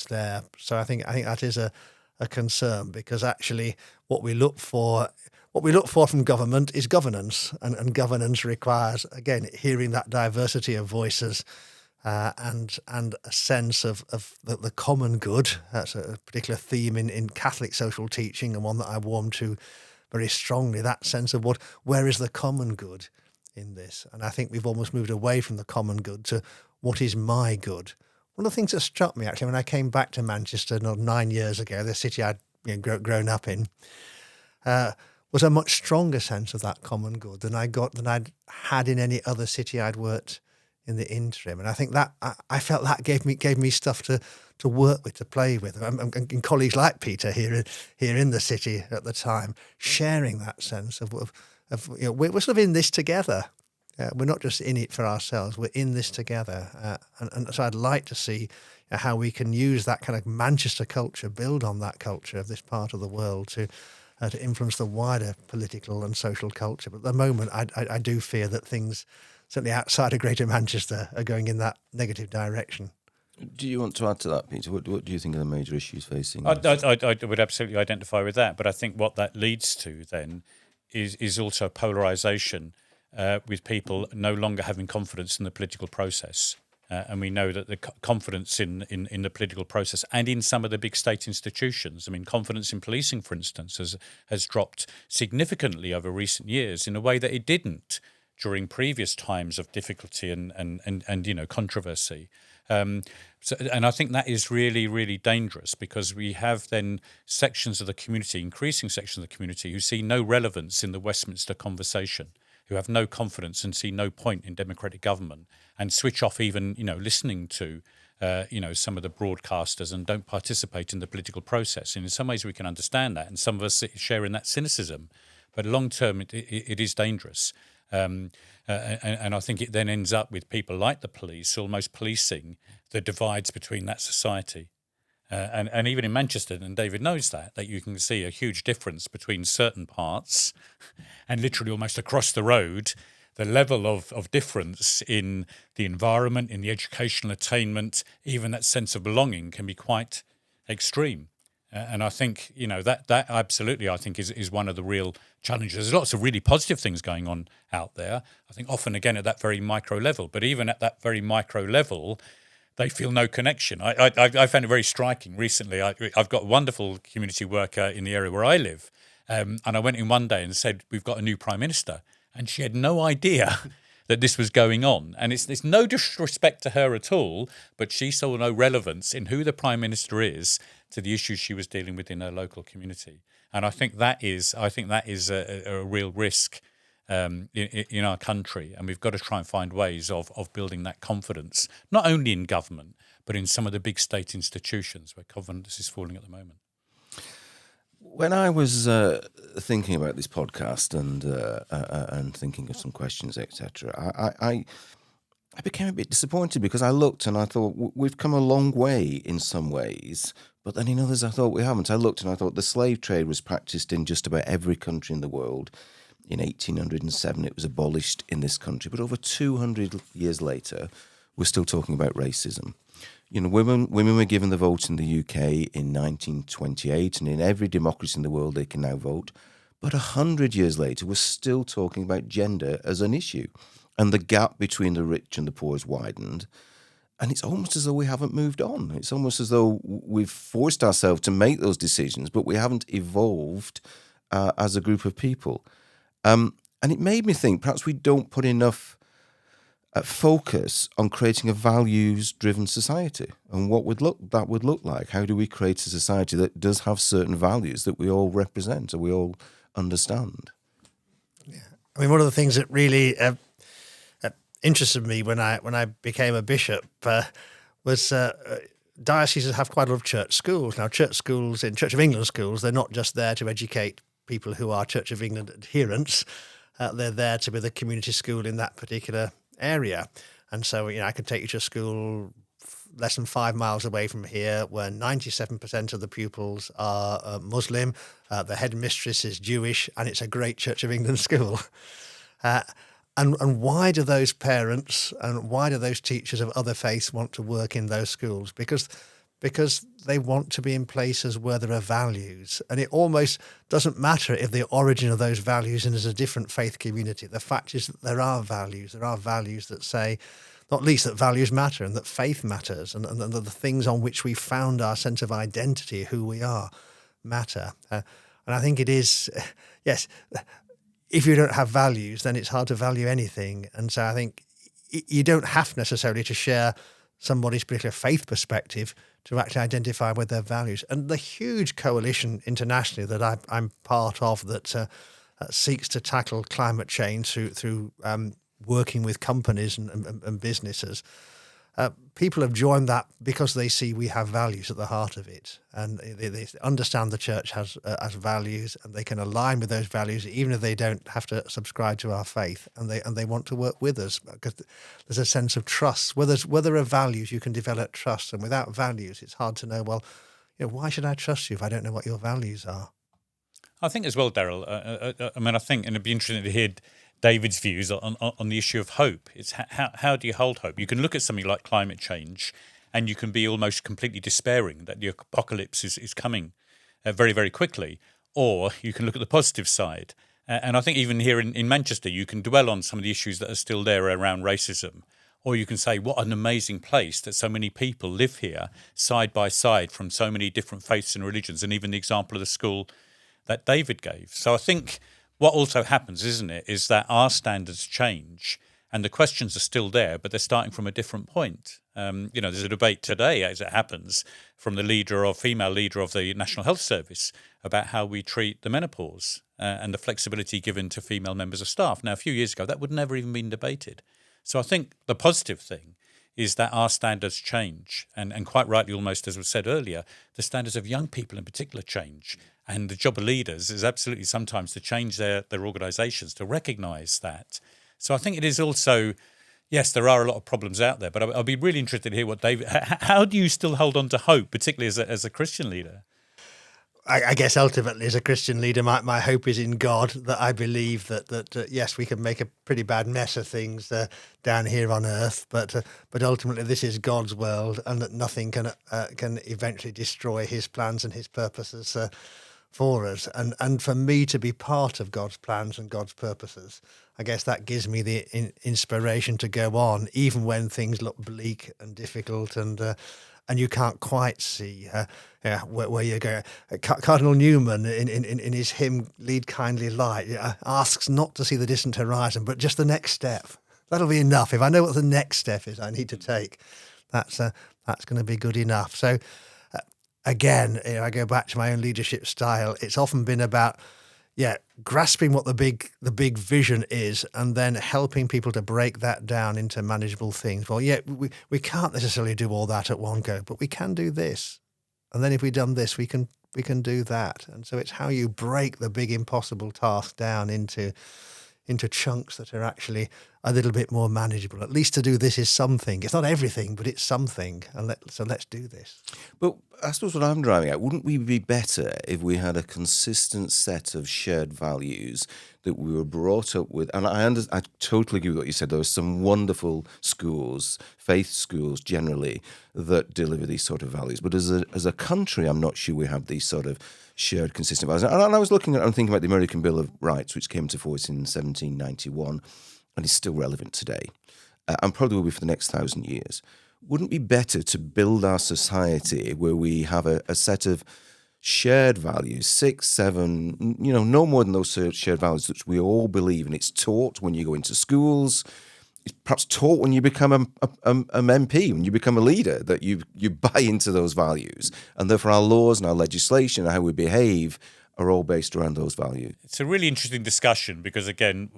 there. So I think that is a concern, because actually what we look for from government is governance, and governance requires, again, hearing that diversity of voices and a sense of the common good. That's a particular theme in Catholic social teaching, and one that I warm to very strongly, that sense of where is the common good in this. And I think we've almost moved away from the common good to what is my good. One of the things that struck me, actually, when I came back to Manchester 9 years ago, the city I'd grown up in, was a much stronger sense of that common good than I'd had in any other city I'd worked in the interim. And I think that I felt that gave me stuff to work with, to play with, and colleagues like Peter here in the city at the time, sharing that sense of we're sort of in this together. We're not just in it for ourselves, we're in this together. And so I'd like to see how we can use that kind of Manchester culture, build on that culture of this part of the world to influence the wider political and social culture. But at the moment, I do fear that things, certainly outside of Greater Manchester, are going in that negative direction. Do you want to add to that, Peter? What do you think are the major issues facing? I would absolutely identify with that, but I think what that leads to then is also polarisation, with people no longer having confidence in the political process. And we know that the confidence in the political process and in some of the big state institutions, I mean, confidence in policing, for instance, has dropped significantly over recent years in a way that it didn't during previous times of difficulty and controversy. And I think that is really, really dangerous, because we have then sections of the community, increasing sections of the community, who see no relevance in the Westminster conversation, who have no confidence and see no point in democratic government, and switch off even, listening to, some of the broadcasters, and don't participate in the political process. And in some ways we can understand that, and some of us share in that cynicism. But long term, it is dangerous. And I think it then ends up with people like the police almost policing the divides between that society. And even in Manchester, and David knows that you can see a huge difference between certain parts and literally almost across the road, the level of difference in the environment, in the educational attainment, even that sense of belonging can be quite extreme. And I think, that absolutely, I think, is one of the real challenges. There's lots of really positive things going on out there, I think often, again, at that very micro level. But even at that very micro level, they feel no connection. I found it very striking recently. I've got a wonderful community worker in the area where I live. And I went in one day and said, we've got a new Prime Minister. And she had no idea that this was going on. And it's no disrespect to her at all, but she saw no relevance in who the Prime Minister is to the issues she was dealing with in her local community. And I think that is a real risk in our country. And we've got to try and find ways of building that confidence, not only in government, but in some of the big state institutions where confidence is falling at the moment. When I was thinking about this podcast and thinking of some questions, etc., I became a bit disappointed because I looked and I thought we've come a long way in some ways, but then in others I thought we haven't. I looked and I thought the slave trade was practiced in just about every country in the world. In 1807 it was abolished in this country, but over 200 years later we're still talking about racism. You know, women were given the vote in the UK in 1928, and in every democracy in the world they can now vote. But 100 years later, we're still talking about gender as an issue. And the gap between the rich and the poor has widened. And it's almost as though we haven't moved on. It's almost as though we've forced ourselves to make those decisions, but we haven't evolved as a group of people. And it made me think perhaps we don't put enough focus on creating a values-driven society and what that would look like. How do we create a society that does have certain values that we all represent or we all understand? Yeah, I mean, one of the things that really interested me when I became a bishop was dioceses have quite a lot of church schools. Now, church schools in Church of England schools, they're not just there to educate people who are Church of England adherents. They're there to be the community school in that particular area. And so, I could take you to a school less than 5 miles away from here where 97% of the pupils are Muslim, the headmistress is Jewish, and it's a great Church of England school. And why do those parents and why do those teachers of other faiths want to work in those schools? Because they want to be in places where there are values. And it almost doesn't matter if the origin of those values is a different faith community. The fact is that there are values. There are values that say, not least that values matter and that faith matters and the things on which we found our sense of identity, who we are, matter. And I think it is, yes, if you don't have values, then it's hard to value anything. And so I think you don't have necessarily to share somebody's particular faith perspective to actually identify with their values. And the huge coalition internationally that I'm part of that seeks to tackle climate change through working with companies and businesses, people have joined that because they see we have values at the heart of it, and they understand the church has values, and they can align with those values even if they don't have to subscribe to our faith, and they want to work with us because there's a sense of trust. Where there are values, you can develop trust, and without values, it's hard to know. Well, why should I trust you if I don't know what your values are? I think as well, Darryl. I think, and it'd be interesting to hear David's views on the issue of hope. It's how do you hold hope? You can look at something like climate change and you can be almost completely despairing that the apocalypse is coming very, very quickly. Or you can look at the positive side. And I think even here in Manchester, you can dwell on some of the issues that are still there around racism. Or you can say, what an amazing place that so many people live here side by side from so many different faiths and religions, and even the example of the school that David gave. So I think what also happens, isn't it, is that our standards change and the questions are still there, but they're starting from a different point. There's a debate today, as it happens, from the female leader of the National Health Service about how we treat the menopause and the flexibility given to female members of staff. Now, a few years ago, that would never even been debated. So I think the positive thing is that our standards change. And quite rightly, almost as was said earlier, the standards of young people in particular change. And the job of leaders is absolutely sometimes to change their organisations, to recognise that. So I think it is also, yes, there are a lot of problems out there, but I'll be really interested to hear what David, how do you still hold on to hope, particularly as a Christian leader? I guess ultimately as a Christian leader, my hope is in God, that I believe that yes, we can make a pretty bad mess of things down here on earth, but ultimately this is God's world, and that nothing can eventually destroy his plans and his purposes for us. And for me to be part of God's plans and God's purposes, I guess that gives me the inspiration to go on, even when things look bleak and difficult and you can't quite see where you're going. Cardinal Newman, in his hymn "Lead Kindly Light," asks not to see the distant horizon, but just the next step. That'll be enough. If I know what the next step is I need to take, that's going to be good enough. So again, I go back to my own leadership style. It's often been about grasping what the big vision is, and then helping people to break that down into manageable things. Well, we can't necessarily do all that at one go, but we can do this. and then if we've done this, we can do that. And so it's how you break the big impossible task down into chunks that are actually a little bit more manageable. At least to do this is something. It's not everything, but it's something. And so let's do this. But I suppose what I'm driving at, wouldn't we be better if we had a consistent set of shared values that we were brought up with? And I totally agree with what you said. There are some wonderful schools, faith schools generally, that deliver these sort of values. But as a country, I'm not sure we have these sort of shared consistent values. And I was thinking about the American Bill of Rights, which came to force in 1791 and is still relevant today, and probably will be for the next 1,000 years. Wouldn't it be better to build our society where we have a set of shared values, 6, 7, no more than those shared values which we all believe, and it's taught when you go into schools, it's perhaps taught when you become an MP, when you become a leader, that you buy into those values, and therefore our laws and our legislation and how we behave are all based around those values. It's a really interesting discussion because, again,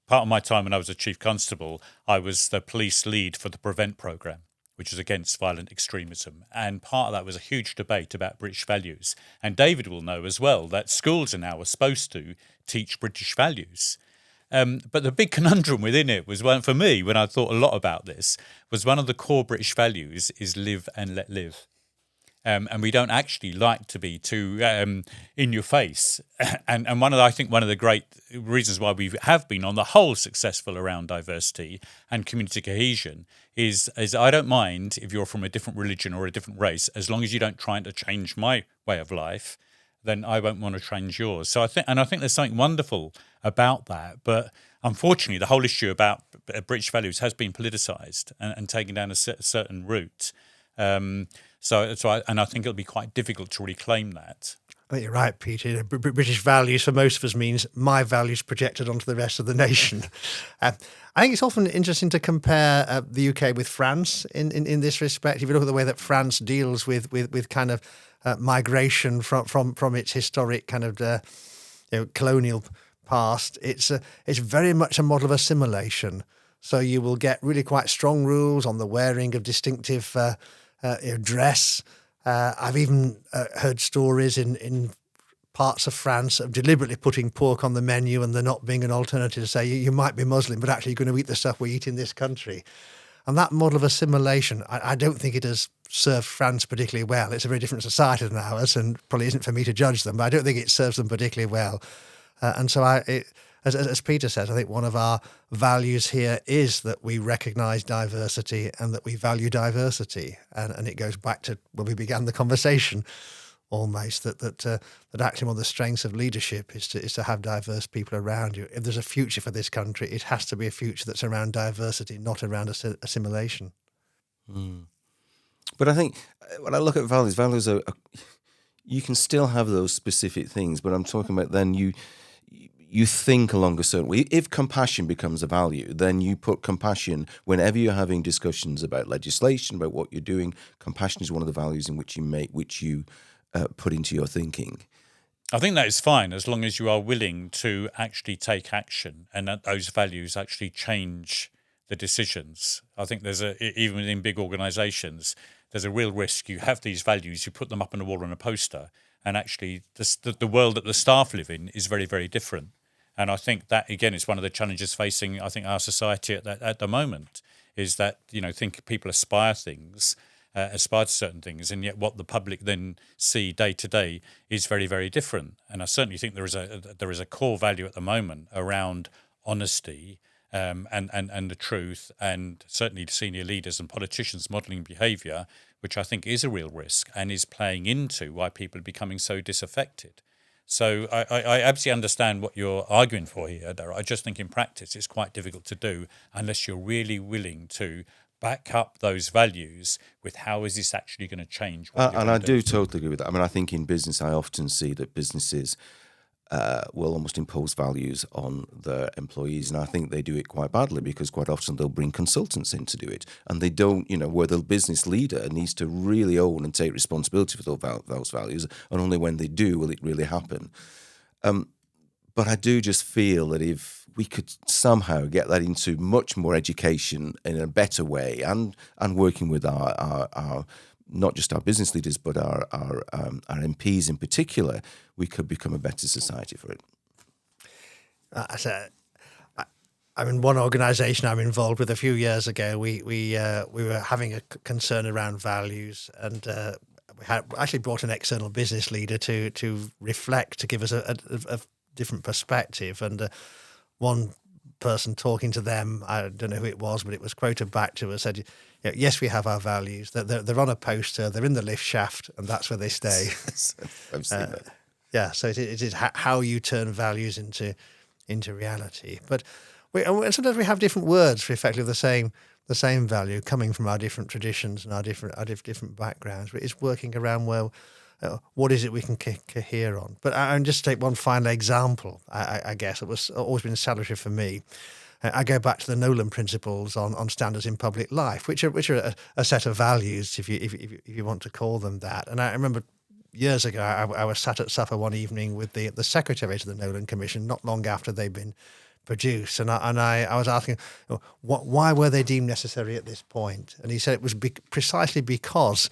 part of my time when I was a chief constable, I was the police lead for the Prevent programme, which was against violent extremism. And part of that was a huge debate about British values. And David will know as well that schools now are supposed to teach British values. But the big conundrum within it was, for me, when I thought a lot about this, was one of the core British values is live and let live. And we don't actually like to be too in your face. And I think one of the great reasons why we have been on the whole successful around diversity and community cohesion is I don't mind if you're from a different religion or a different race, as long as you don't try to change my way of life, then I won't want to change yours. So I think there's something wonderful about that. But unfortunately, the whole issue about British values has been politicised and taken down a certain route. So I think it'll be quite difficult to reclaim that. I think you're right, Peter. British values for most of us means my values projected onto the rest of the nation. I think it's often interesting to compare the UK with France in this respect. If you look at the way that France deals with kind of migration from its historic kind of colonial past, it's very much a model of assimilation. So you will get really quite strong rules on the wearing of distinctive dress. I've even heard stories in parts of France of deliberately putting pork on the menu and there not being an alternative to say you might be Muslim, but actually you're going to eat the stuff we eat in this country. And that model of assimilation, I don't think it has served France particularly well. It's a very different society than ours and probably isn't for me to judge them, but I don't think it serves them particularly well. And so as Peter says, I think one of our values here is that we recognise diversity and that we value diversity. And it goes back to when we began the conversation almost, that actually one of the strengths of leadership is to have diverse people around you. If there's a future for this country, it has to be a future that's around diversity, not around assimilation. But I think when I look at values are you can still have those specific things, but I'm talking about then you think along a certain way. If compassion becomes a value, then you put compassion whenever you're having discussions about legislation, about what you're doing. Compassion is one of the values in which you put into your thinking. I think that is fine as long as you are willing to actually take action and that those values actually change the decisions. I think even within big organisations, there's a real risk. You have these values, you put them up on a wall on a poster, and actually the world that the staff live in is very, very different. And I think that, again, is one of the challenges facing, I think, our society at the moment, is that, think people aspire to certain things, and yet what the public then see day to day is very, very different. And I certainly think there is a core value at the moment around honesty and the truth, and certainly senior leaders and politicians modelling behaviour, which I think is a real risk and is playing into why people are becoming so disaffected. So I absolutely understand what you're arguing for here, Darryl. I just think in practice it's quite difficult to do unless you're really willing to back up those values with how is this actually going to change. And I do totally agree with that. I mean, I think in business I often see that businesses will almost impose values on their employees, and I think they do it quite badly because quite often they'll bring consultants in to do it, and they don't, where the business leader needs to really own and take responsibility for those values, and only when they do will it really happen. But I do just feel that if we could somehow get that into much more education in a better way, and working with our not just our business leaders, but our MPs in particular, we could become a better society for it. I mean, one organisation I'm involved with a few years ago, we were having a concern around values, and we had actually brought an external business leader to reflect, to give us a different perspective. And one person talking to them, I don't know who it was, but it was quoted back to us, said, yes, we have our values. They're on a poster, they're in the lift shaft, and that's where they stay. I've seen that. Yeah, so it is how you turn values into reality. But sometimes we have different words for effectively the same value, coming from our different traditions and our different backgrounds. But it's working around, well, what is it we can cohere on? But I'll just take one final example. I guess it was always been salutary for me. I go back to the Nolan principles on standards in public life, which are a set of values, if you want to call them that. And I remember years ago, I was sat at supper one evening with the secretary to the Nolan Commission, not long after they'd been produced, and I was asking, why were they deemed necessary at this point? And he said it was precisely because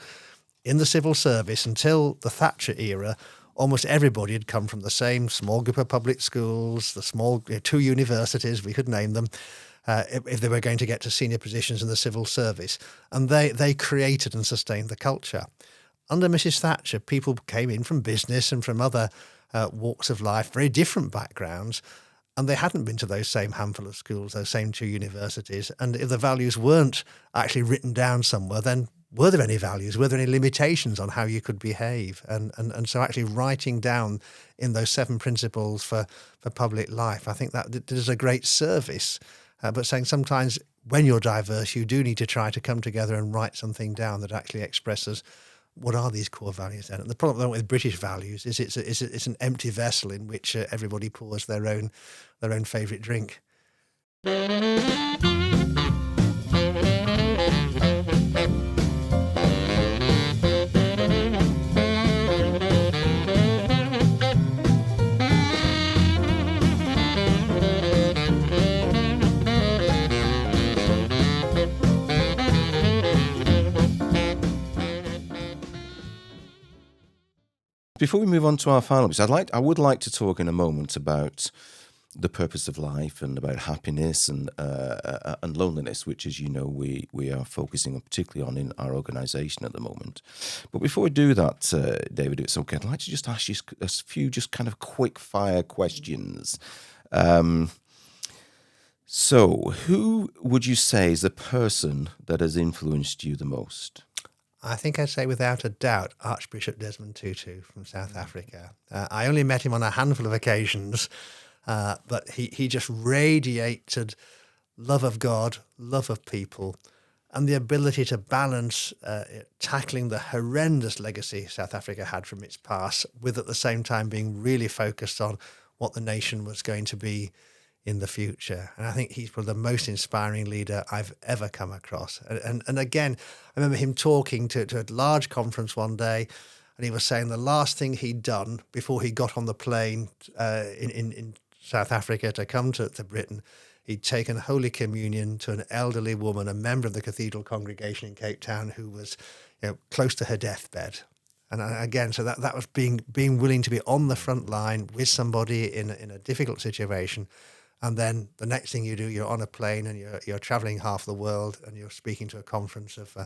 in the civil service, until the Thatcher era, almost everybody had come from the same small group of public schools, the small 2 universities, we could name them, if they were going to get to senior positions in the civil service. And they created and sustained the culture. Under Mrs. Thatcher, people came in from business and from other walks of life, very different backgrounds, and they hadn't been to those same handful of schools, those same 2 universities. And if the values weren't actually written down somewhere, then were there any values? Were there any limitations on how you could behave? And so actually writing down in those 7 principles for public life, I think that is a great service. But saying sometimes when you're diverse, you do need to try to come together and write something down that actually expresses what are these core values then. And the problem with British values is it's an empty vessel in which everybody pours their own favourite drink. Before we move on to our final bits, I would like to talk in a moment about the purpose of life and about happiness and loneliness, which, as you know, we are focusing on particularly on in our organisation at the moment. But before we do that, David, it's okay, I'd like to just ask you a few just kind of quick fire questions. So, who would you say is the person that has influenced you the most? I think I'd say without a doubt Archbishop Desmond Tutu from South Africa. I only met him on a handful of occasions, but he just radiated love of God, love of people, and the ability to balance tackling the horrendous legacy South Africa had from its past with at the same time being really focused on what the nation was going to be in the future. And I think he's probably the most inspiring leader I've ever come across. And again, I remember him talking to a large conference one day, and he was saying the last thing he'd done before he got on the plane in South Africa to come to Britain, he'd taken Holy Communion to an elderly woman, a member of the cathedral congregation in Cape Town, who was close to her deathbed. And again, so that was being willing to be on the front line with somebody in a difficult situation. And then the next thing you do, you're on a plane and you're traveling half the world and you're speaking to a conference of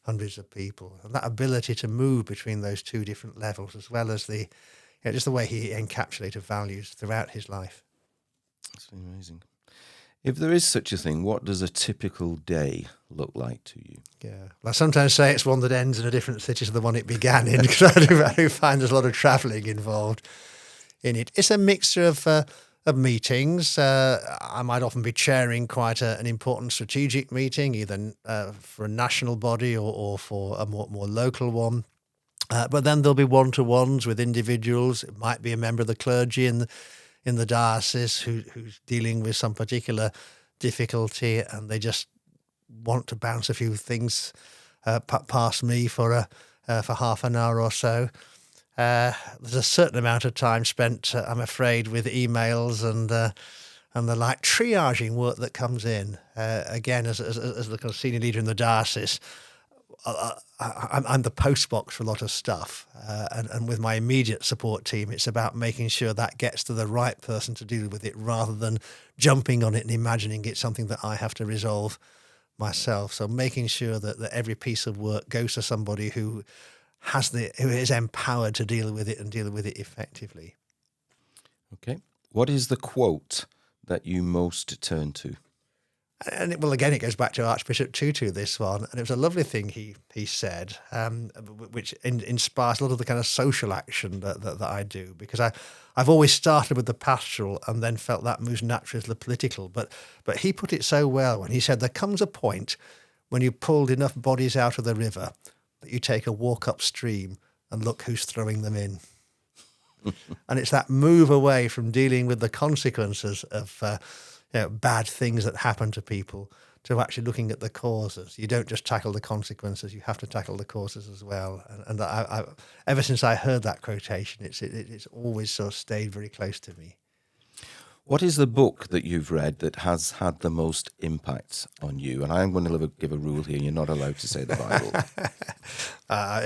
hundreds of people. And that ability to move between those 2 different levels, as well as just the way he encapsulated values throughout his life. That's amazing. If there is such a thing, what does a typical day look like to you? Yeah, well, I sometimes say it's one that ends in a different city to the one it began in, because I do find there's a lot of travelling involved in it. It's a mixture of meetings. I might often be chairing quite an important strategic meeting, either for a national body or for a more local one. But then there'll be one-to-ones with individuals. It might be a member of the clergy in the diocese who's dealing with some particular difficulty, and they just want to bounce a few things past me for half an hour or so. There's a certain amount of time spent, I'm afraid, with emails and the like triaging work that comes in. Again, as the kind of senior leader in the diocese, I'm the post box for a lot of stuff, and with my immediate support team, it's about making sure that gets to the right person to deal with it, rather than jumping on it and imagining it's something that I have to resolve myself. So making sure that every piece of work goes to somebody who is empowered to deal with it and deal with it effectively. Okay. What is the quote that you most turn to? And it goes back to Archbishop Tutu, this one, and it was a lovely thing he said, which inspires a lot of the kind of social action that I do, because I've always started with the pastoral and then felt that moves naturally to the political. But he put it so well when he said, there comes a point when you pulled enough bodies out of the river that you take a walk upstream and look who's throwing them in. And it's that move away from dealing with the consequences of bad things that happen to people to actually looking at the causes. You don't just tackle the consequences; you have to tackle the causes as well. And I ever since I heard that quotation, it's always sort of stayed very close to me. What is the book that you've read that has had the most impact on you? And I'm going to give a rule here: you're not allowed to say the Bible.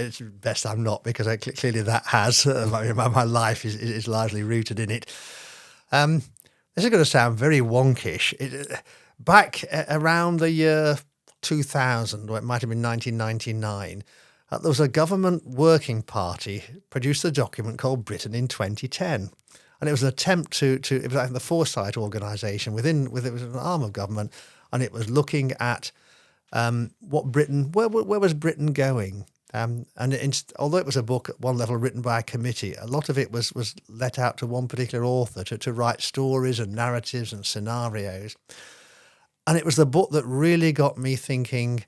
It's best I'm not, because clearly that has my life is largely rooted in it. This is going to sound very wonkish. Back around the year 2000, or it might have been 1999, there was a government working party produced a document called Britain in 2010. And it was an attempt to it was like the Foresight organisation it was an arm of government, and it was looking at where was Britain going. Although it was a book at one level written by a committee, a lot of it was let out to one particular author to write stories and narratives and scenarios. And it was the book that really got me thinking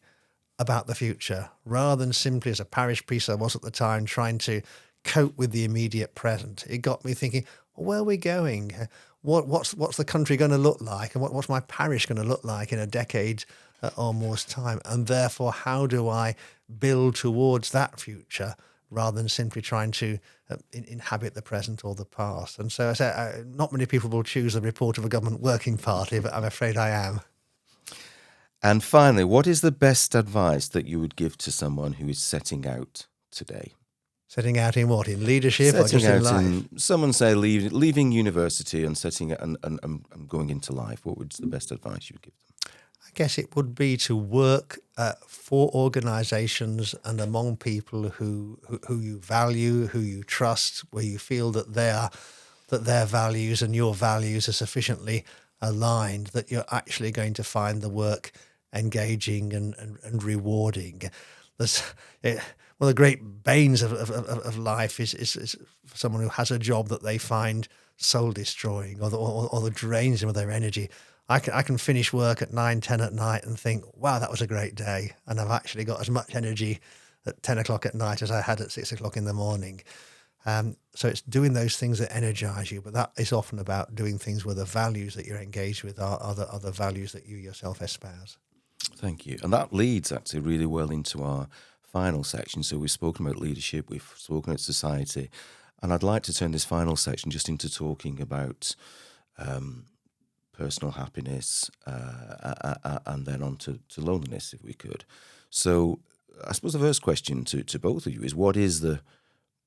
about the future, rather than simply as a parish priest I was at the time trying to cope with the immediate present. It got me thinking, where are we going? What's the country going to look like? And what's my parish going to look like in a decade or more's time? And therefore, how do I build towards that future rather than simply trying to inhabit the present or the past? And so I say, not many people will choose the report of a government working party, but I'm afraid I am. And finally, what is the best advice that you would give to someone who is setting out today? Setting out in what? In leadership or just in life? Someone say leaving university and setting it and going into life. What would the best advice you would give them? I guess it would be to work for organisations and among people who you value, who you trust, where you feel that their values and your values are sufficiently aligned that you're actually going to find the work engaging and rewarding. One of the great banes of life is for someone who has a job that they find soul-destroying or that drains them of their energy. I can finish work at 9, 10 at night and think, wow, that was a great day. And I've actually got as much energy at 10 o'clock at night as I had at 6 o'clock in the morning. So it's doing those things that energize you, but that is often about doing things where the values that you're engaged with are the values that you yourself espouse. Thank you. And that leads actually really well into our final section. So we've spoken about leadership, we've spoken about society, and I'd like to turn this final section just into talking about personal happiness and then on to loneliness, if we could. So I suppose the first question to both of you is, what is the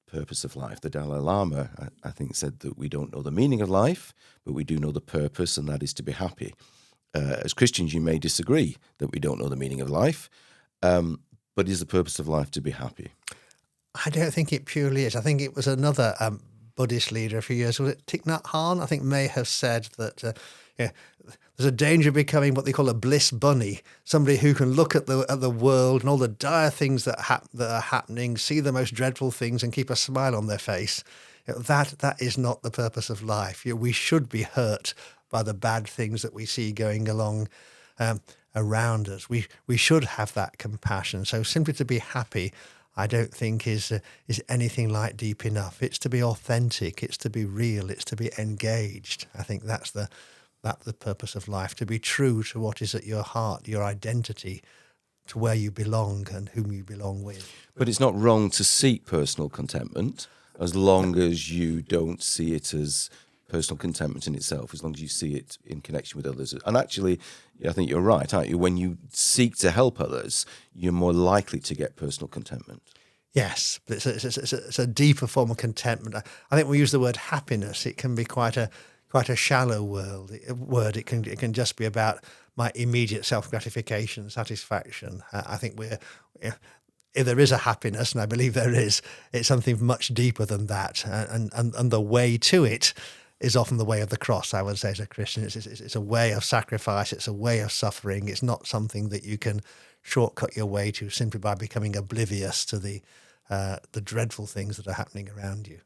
purpose of life? The Dalai Lama, I think, said that we don't know the meaning of life, but we do know the purpose, and that is to be happy. As Christians, you may disagree that we don't know the meaning of life, but is the purpose of life to be happy? I don't think it purely is. I think it was another Buddhist leader a few years, was it Thich Nhat Hanh, I think, may have said that there's a danger of becoming what they call a bliss bunny, somebody who can look at the world and all the dire things that are happening, see the most dreadful things and keep a smile on their face. That is not the purpose of life. We should be hurt by the bad things that we see going along around us. We should have that compassion. So simply to be happy, I don't think is anything like deep enough. It's to be authentic. It's to be real. It's to be engaged. I think that's the purpose of life, to be true to what is at your heart, your identity, to where you belong and whom you belong with. But it's not wrong to seek personal contentment as long as you don't see it as personal contentment in itself, as long as you see it in connection with others. And actually, I think you're right, aren't you? When you seek to help others, you're more likely to get personal contentment. Yes, but it's a deeper form of contentment. I think we use the word happiness. It can be quite a shallow word. It can just be about my immediate self-gratification, satisfaction. I think if there is a happiness, and I believe there is, it's something much deeper than that. And the way to it is often the way of the cross, I would say, as a Christian. It's a way of sacrifice. It's a way of suffering. It's not something that you can shortcut your way to simply by becoming oblivious to the dreadful things that are happening around you.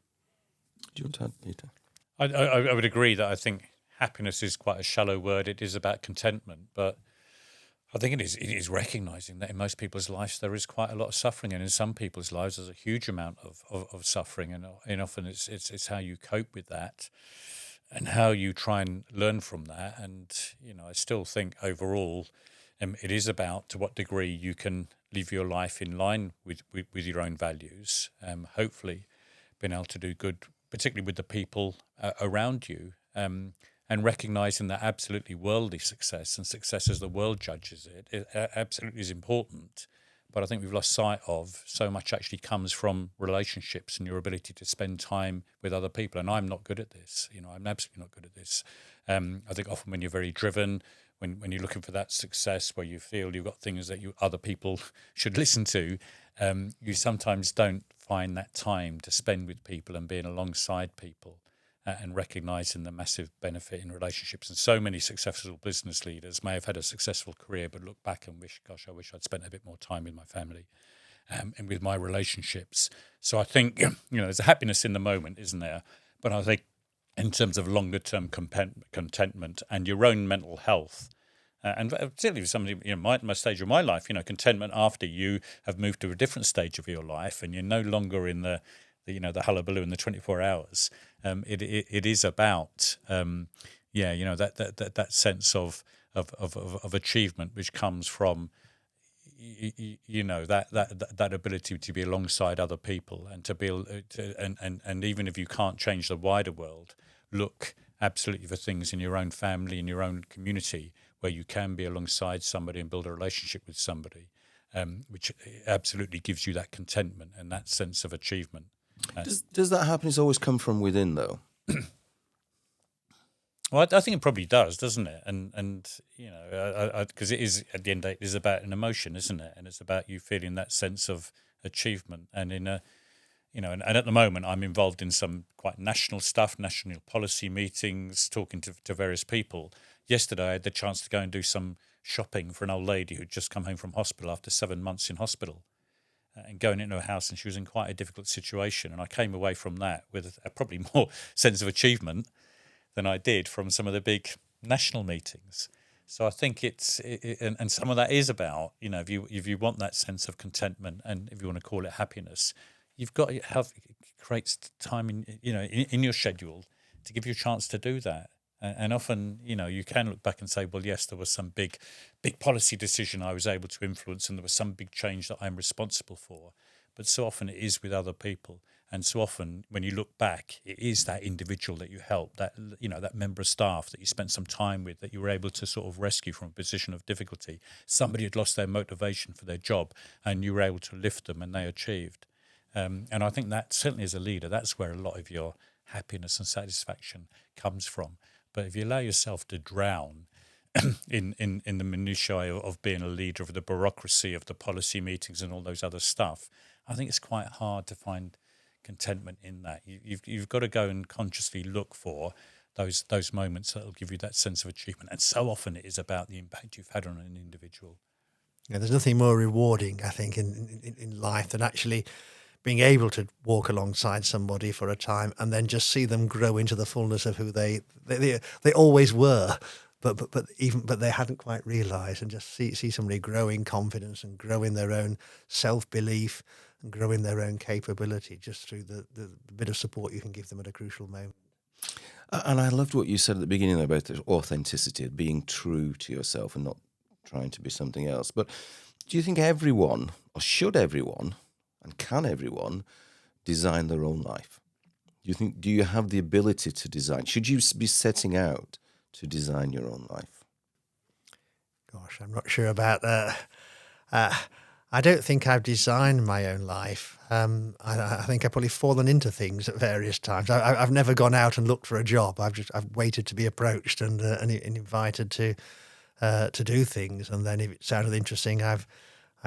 Do you want to add, Peter? I would agree that I think happiness is quite a shallow word. It is about contentment, but I think it is recognising that in most people's lives there is quite a lot of suffering, and in some people's lives there's a huge amount of suffering, and often it's how you cope with that and how you try and learn from that. And I still think overall it is about to what degree you can live your life in line with your own values, hopefully being able to do good, particularly with the people around you, and recognising that absolutely worldly success and success as the world judges it absolutely is important. But I think we've lost sight of so much actually comes from relationships and your ability to spend time with other people. And I'm not good at this. I'm absolutely not good at this. I think often when you're very driven, when you're looking for that success where you feel you've got things that other people should listen to, you sometimes don't find that time to spend with people and being alongside people and recognising the massive benefit in relationships. And so many successful business leaders may have had a successful career but look back and I wish I'd spent a bit more time with my family and with my relationships. So I think, there's a happiness in the moment, isn't there? But I think in terms of longer-term contentment and your own mental health, and particularly for somebody, my stage of my life, contentment after you have moved to a different stage of your life and you're no longer in the hullabaloo in the 24 hours. It is about that sense of achievement which comes from that ability to be alongside other people and to be and even if you can't change the wider world, look absolutely for things in your own family, in your own community, where you can be alongside somebody and build a relationship with somebody, which absolutely gives you that contentment and that sense of achievement. Does that happiness always come from within, though? Well, I think it probably does, doesn't it? And because it is, at the end of the day, it is about an emotion, isn't it? And it's about you feeling that sense of achievement. And and at the moment, I'm involved in some quite national stuff, national policy meetings, talking to various people. Yesterday, I had the chance to go and do some shopping for an old lady who'd just come home from hospital after 7 months in hospital. And going into her house, and she was in quite a difficult situation. And I came away from that with a probably more sense of achievement than I did from some of the big national meetings. So I think and some of that is about, if you want that sense of contentment, and if you want to call it happiness, you've got to create time in your schedule to give you a chance to do that. And often, you can look back and say, well, yes, there was some big policy decision I was able to influence and there was some big change that I'm responsible for. But so often it is with other people. And so often when you look back, it is that individual that you helped, that member of staff that you spent some time with, that you were able to sort of rescue from a position of difficulty. Somebody had lost their motivation for their job and you were able to lift them and they achieved. And I think that certainly as a leader, that's where a lot of your happiness and satisfaction comes from. But if you allow yourself to drown in the minutiae of being a leader, of the bureaucracy, of the policy meetings and all those other stuff, I think it's quite hard to find contentment in that. You've got to go and consciously look for those moments that will give you that sense of achievement. And so often it is about the impact you've had on an individual. Yeah, there's nothing more rewarding, I think, in life than actually being able to walk alongside somebody for a time and then just see them grow into the fullness of who they always were, but they hadn't quite realised, and just see somebody grow in confidence and grow in their own self-belief and grow in their own capability just through the bit of support you can give them at a crucial moment. And I loved what you said at the beginning about the authenticity, of being true to yourself and not trying to be something else. But do you think everyone, or should everyone, and can everyone design their own life? Do you have the ability to design? Should you be setting out to design your own life? Gosh, I'm not sure about that. I don't think I've designed my own life. I think I've probably fallen into things at various times. I've never gone out and looked for a job. I've waited to be approached and invited to do things, and then if it sounded interesting, I've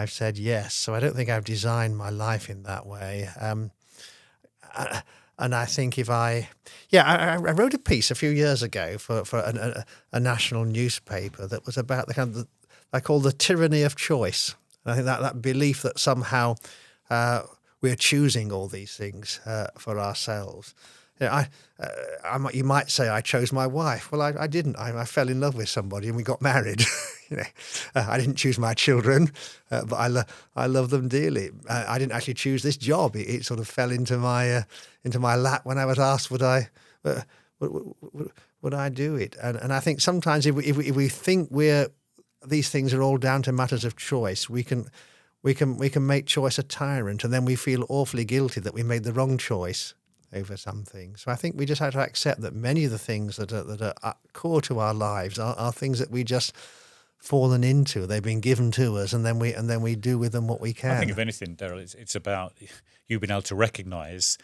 said yes. So I don't think I've designed my life in that way. And I think I wrote a piece a few years ago for a national newspaper that was about the kind of I call the tyranny of choice. And I think that belief that somehow we're choosing all these things for ourselves. You know, you might say I chose my wife. Well, I didn't. I fell in love with somebody and we got married. You know, I didn't choose my children, but I love them dearly. I didn't actually choose this job. It sort of fell into my lap when I was asked would I do it. And I think sometimes if we think these things are all down to matters of choice, we can make choice a tyrant, and then we feel awfully guilty that we made the wrong choice over something. So I think we just have to accept that many of the things that are core to our lives are things that we just fallen into. They've been given to us, and then we do with them what we can. I think if anything, Darryl, it's about you being able to recognise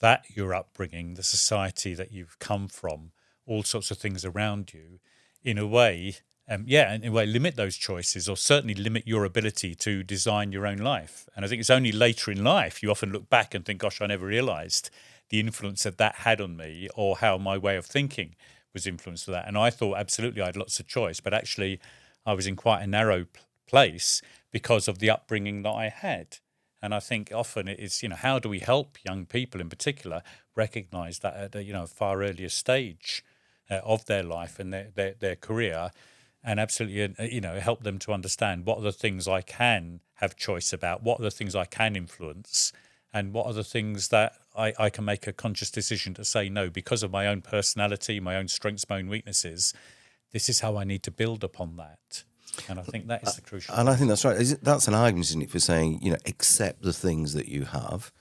that your upbringing, the society that you've come from, all sorts of things around you, in a way, limit those choices, or certainly limit your ability to design your own life. And I think it's only later in life you often look back and think, gosh, I never realised the influence that had on me, or how my way of thinking was influenced by that. And I thought absolutely I had lots of choice, but actually I was in quite a narrow place because of the upbringing that I had. And I think often it is, how do we help young people in particular recognise that at a far earlier stage of their life and their career, and absolutely, help them to understand what are the things I can have choice about, what are the things I can influence, and what are the things that I can make a conscious decision to say no, because of my own personality, my own strengths, my own weaknesses. This is how I need to build upon that. And I think that is the crucial thing. And I think that's right. That's an argument, isn't it, for saying, accept the things that you have,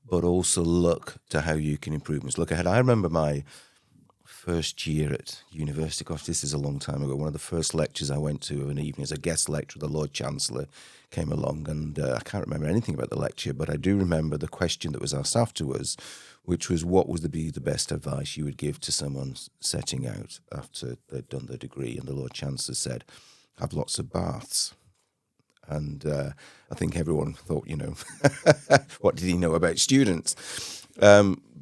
but also look to how you can improve them. Look ahead. I remember my first year at university. Gosh, this is a long time ago. One of the first lectures I went to of an evening as a guest lecturer, the Lord Chancellor came along, and I can't remember anything about the lecture, but I do remember the question that was asked afterwards, which was, what would be the best advice you would give to someone setting out after they'd done their degree? And the Lord Chancellor said, have lots of baths. And I think everyone thought, what did he know about students?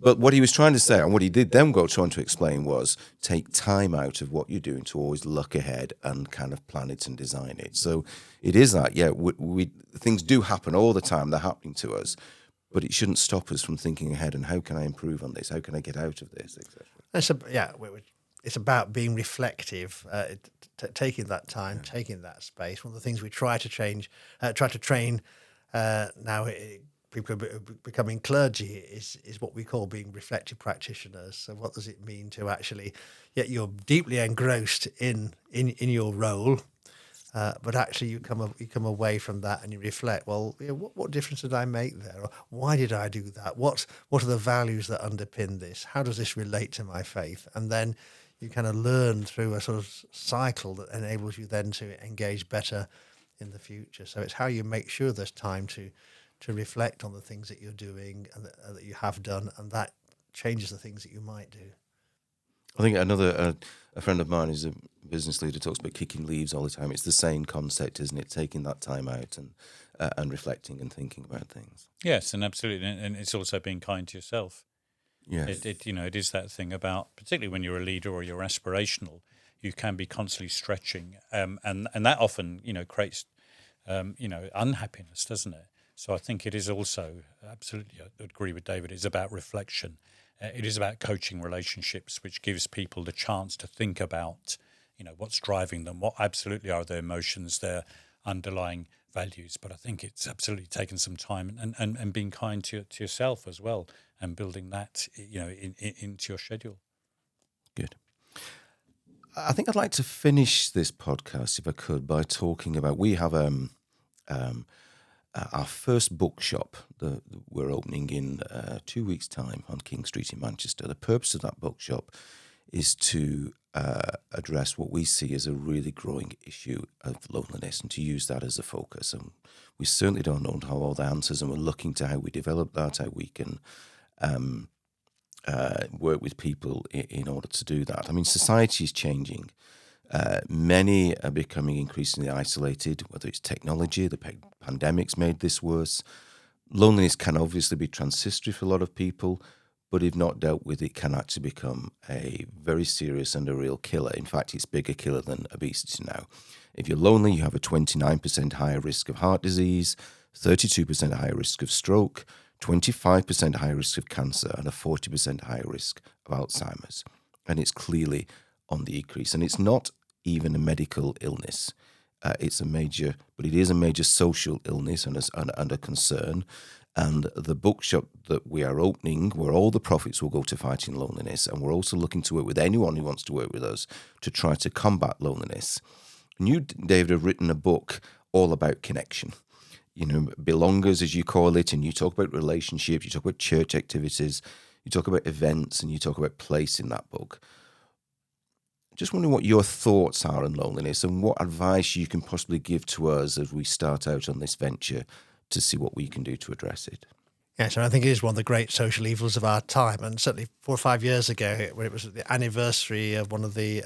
But what he was trying to say, and what he did then go on to explain, was take time out of what you're doing to always look ahead and kind of plan it and design it. So it is that, we things do happen all the time. They're happening to us, but it shouldn't stop us from thinking ahead and how can I improve on this? How can I get out of this, etc. It's about being reflective, taking that time, taking that space. One of the things we try to train now. People are becoming clergy is what we call being reflective practitioners. So what does it mean to actually, you're deeply engrossed in your role, but actually you come away from that and you reflect, well, what difference did I make there? Or why did I do that? What are the values that underpin this? How does this relate to my faith? And then you kind of learn through a sort of cycle that enables you then to engage better in the future. So it's how you make sure there's time to reflect on the things that you're doing and that you have done, and that changes the things that you might do. I think a friend of mine who's a business leader talks about kicking leaves all the time. It's the same concept, isn't it? Taking that time out and reflecting and thinking about things. Yes, and absolutely, and it's also being kind to yourself. Yes. It is that thing about, particularly when you're a leader or you're aspirational, you can be constantly stretching, and that often creates unhappiness, doesn't it? So I think it is also, absolutely, I agree with David, it's about reflection. It is about coaching relationships, which gives people the chance to think about, what's driving them, what absolutely are their emotions, their underlying values. But I think it's absolutely taken some time and being kind to yourself as well, and building that, into your schedule. Good. I think I'd like to finish this podcast, if I could, by talking about, we have our first bookshop that we're opening in 2 weeks' time on King Street in Manchester. The purpose of that bookshop is to address what we see as a really growing issue of loneliness and to use that as a focus. And we certainly don't know all the answers, and we're looking to how we develop that, how we can work with people in order to do that. I mean, society is changing. Many are becoming increasingly isolated, whether it's technology, the pandemic's made this worse. Loneliness can obviously be transitory for a lot of people, but if not dealt with, it can actually become a very serious and a real killer. In fact, it's a bigger killer than obesity now. If you're lonely, you have a 29% higher risk of heart disease, 32% higher risk of stroke, 25% higher risk of cancer, and a 40% higher risk of Alzheimer's. And it's clearly on the increase. And it's not even a medical illness. It is a major social illness and a concern. And the bookshop that we are opening, where all the profits will go to fighting loneliness, and we're also looking to work with anyone who wants to work with us to try to combat loneliness. And you, David, have written a book all about connection. You know, belongers, as you call it, and you talk about relationships, you talk about church activities, you talk about events, and you talk about place in that book. Just wondering what your thoughts are on loneliness and what advice you can possibly give to us as we start out on this venture to see what we can do to address it. Yes, and I think it is one of the great social evils of our time. And certainly 4 or 5 years ago, when it was the anniversary of one of the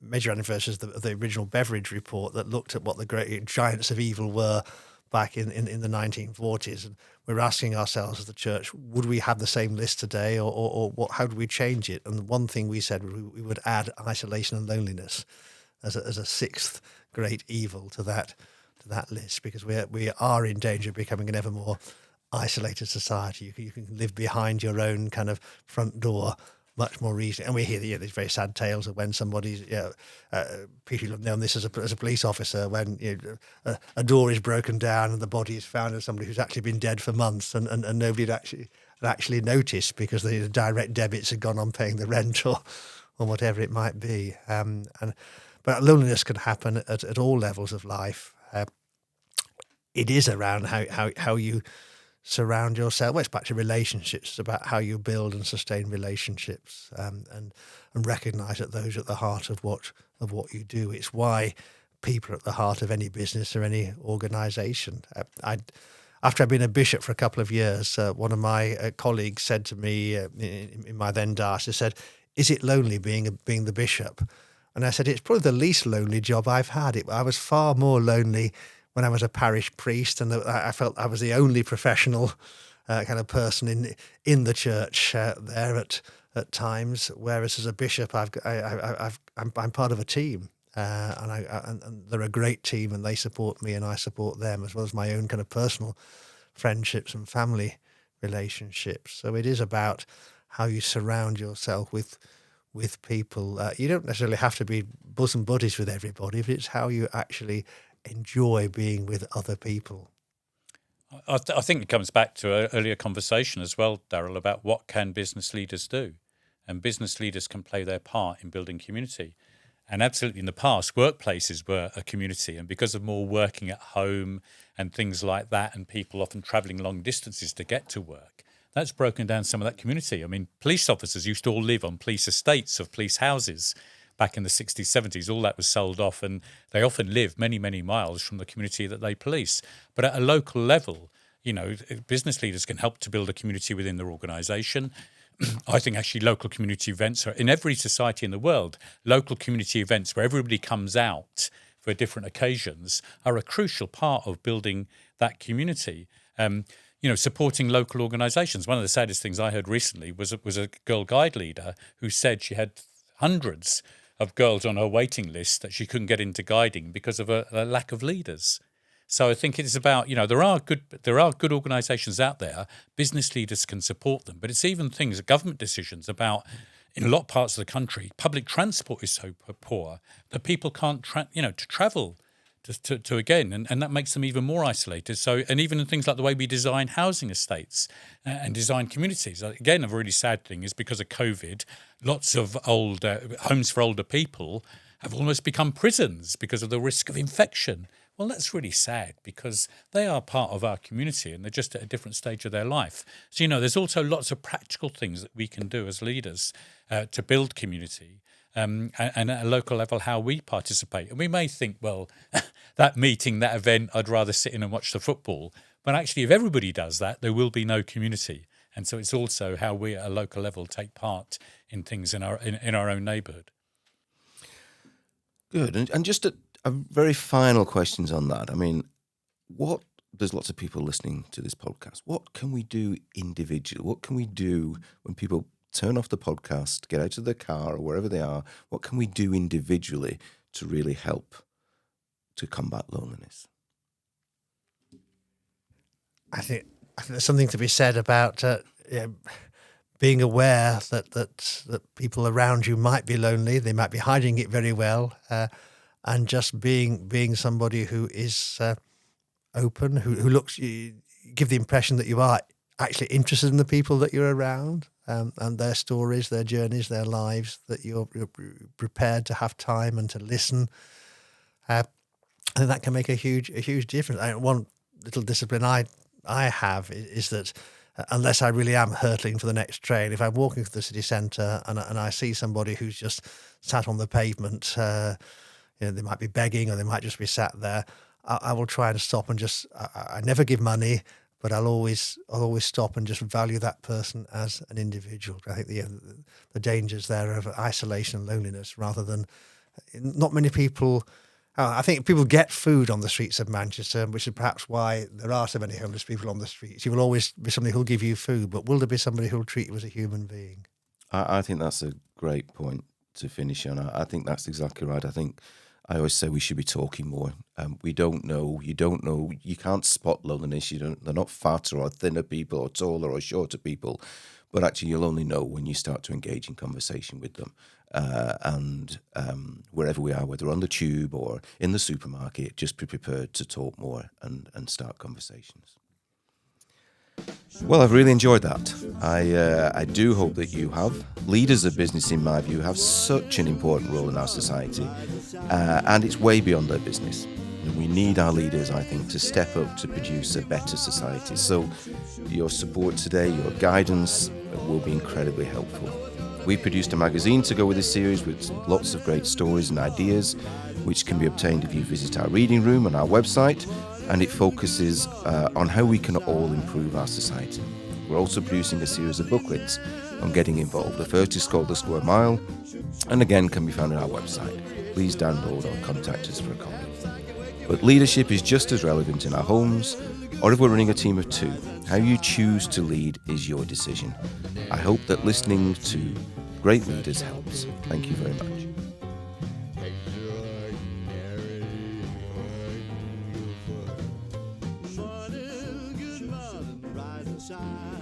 major anniversaries of the original Beveridge report that looked at what the great giants of evil were back in the 1940s. And we're asking ourselves as the church, would we have the same list today or what? How do we change it? And the one thing we said, we would add isolation and loneliness as a sixth great evil to that list, because we are in danger of becoming an ever more isolated society. You can live behind your own kind of front door much more easily. And we hear these very sad tales of when somebody's, people have known this as a police officer, when a door is broken down and the body is found of somebody who's actually been dead for months and nobody had actually noticed because the direct debits had gone on paying the rent or whatever it might be. But loneliness can happen at all levels of life. It is around how you surround yourself. Well, it's back to relationships. It's about how you build and sustain relationships, and recognise that those are at the heart of what you do. It's why people are at the heart of any business or any organisation. After I'd been a bishop for a couple of years, one of my colleagues said to me in my then diocese, said, "Is it lonely being the bishop?" And I said, "It's probably the least lonely job I've had. I was far more lonely when I was a parish priest, and I felt I was the only professional kind of person in the church there at times. Whereas as a bishop, I'm part of a team, and they're a great team, and they support me, and I support them, as well as my own kind of personal friendships and family relationships. So it is about how you surround yourself with people. You don't necessarily have to be bosom buddies with everybody, but it's how you actually enjoy being with other people. I think it comes back to an earlier conversation as well, Darryl, about what can business leaders do. And business leaders can play their part in building community. And absolutely in the past, workplaces were a community. And because of more working at home and things like that, and people often travelling long distances to get to work, that's broken down some of that community. I mean, police officers used to all live on police estates of police houses. Back in the 60s, 70s, all that was sold off, and they often live many, many miles from the community that they police. But at a local level, business leaders can help to build a community within their organisation. I think actually local community events are in every society in the world. Local community events where everybody comes out for different occasions are a crucial part of building that community. Supporting local organisations. One of the saddest things I heard recently was a Girl Guide leader who said she had hundreds of girls on her waiting list that she couldn't get into guiding because of a lack of leaders. So I think it is about, there are good organisations out there. Business leaders can support them, but it's even things, government decisions about, in a lot of parts of the country, public transport is so poor that people can't, travel to again, and that makes them even more isolated. So, and even in things like the way we design housing estates and design communities, again, a really sad thing is because of COVID, lots of homes for older people have almost become prisons because of the risk of infection. well, that's really sad because they are part of our community and they're just at a different stage of their life. So, there's also lots of practical things that we can do as leaders to build community. And at a local level, how we participate. And we may think, well, that meeting, that event, I'd rather sit in and watch the football. But actually, if everybody does that, there will be no community. And so it's also how we at a local level take part in things in our own neighbourhood. Good. And just a very final questions on that. I mean, there's lots of people listening to this podcast. What can we do individually? What can we do when people turn off the podcast, get out of the car or wherever they are? What can we do individually to really help to combat loneliness? I think there's something to be said about being aware that people around you might be lonely. They might be hiding it very well, and just being somebody who is open, who looks, you give the impression that you are actually interested in the people that you're around, and their stories, their journeys, their lives, that you're prepared to have time and to listen. And that can make a huge difference. One little discipline I have is that unless I really am hurtling for the next train, if I'm walking through the city centre and I see somebody who's just sat on the pavement, they might be begging or they might just be sat there, I will try and stop and I never give money, but I'll always stop and just value that person as an individual. I think the dangers there of isolation and loneliness, rather than not many people. I think people get food on the streets of Manchester, which is perhaps why there are so many homeless people on the streets. You will always be somebody who'll give you food, but will there be somebody who'll treat you as a human being? I think that's a great point to finish on. I think that's exactly right. I always say we should be talking more. We don't know. You don't know. You can't spot loneliness. They're not fatter or thinner people or taller or shorter people. But actually, you'll only know when you start to engage in conversation with them. And wherever we are, whether on the tube or in the supermarket, just be prepared to talk more and start conversations. Well, I've really enjoyed that. I do hope that you have. Leaders of business, in my view, have such an important role in our society, and it's way beyond their business. And we need our leaders, I think, to step up to produce a better society. So your support today, your guidance will be incredibly helpful. We produced a magazine to go with this series with lots of great stories and ideas, which can be obtained if you visit our reading room on our website, and it focuses on how we can all improve our society. We're also producing a series of booklets on getting involved. The first is called The Square Mile, and again can be found on our website. Please download or contact us for a copy. But leadership is just as relevant in our homes, or if we're running a team of two. How you choose to lead is your decision. I hope that listening to great leaders helps. Thank you very much. Morning, good morning, rise and shine.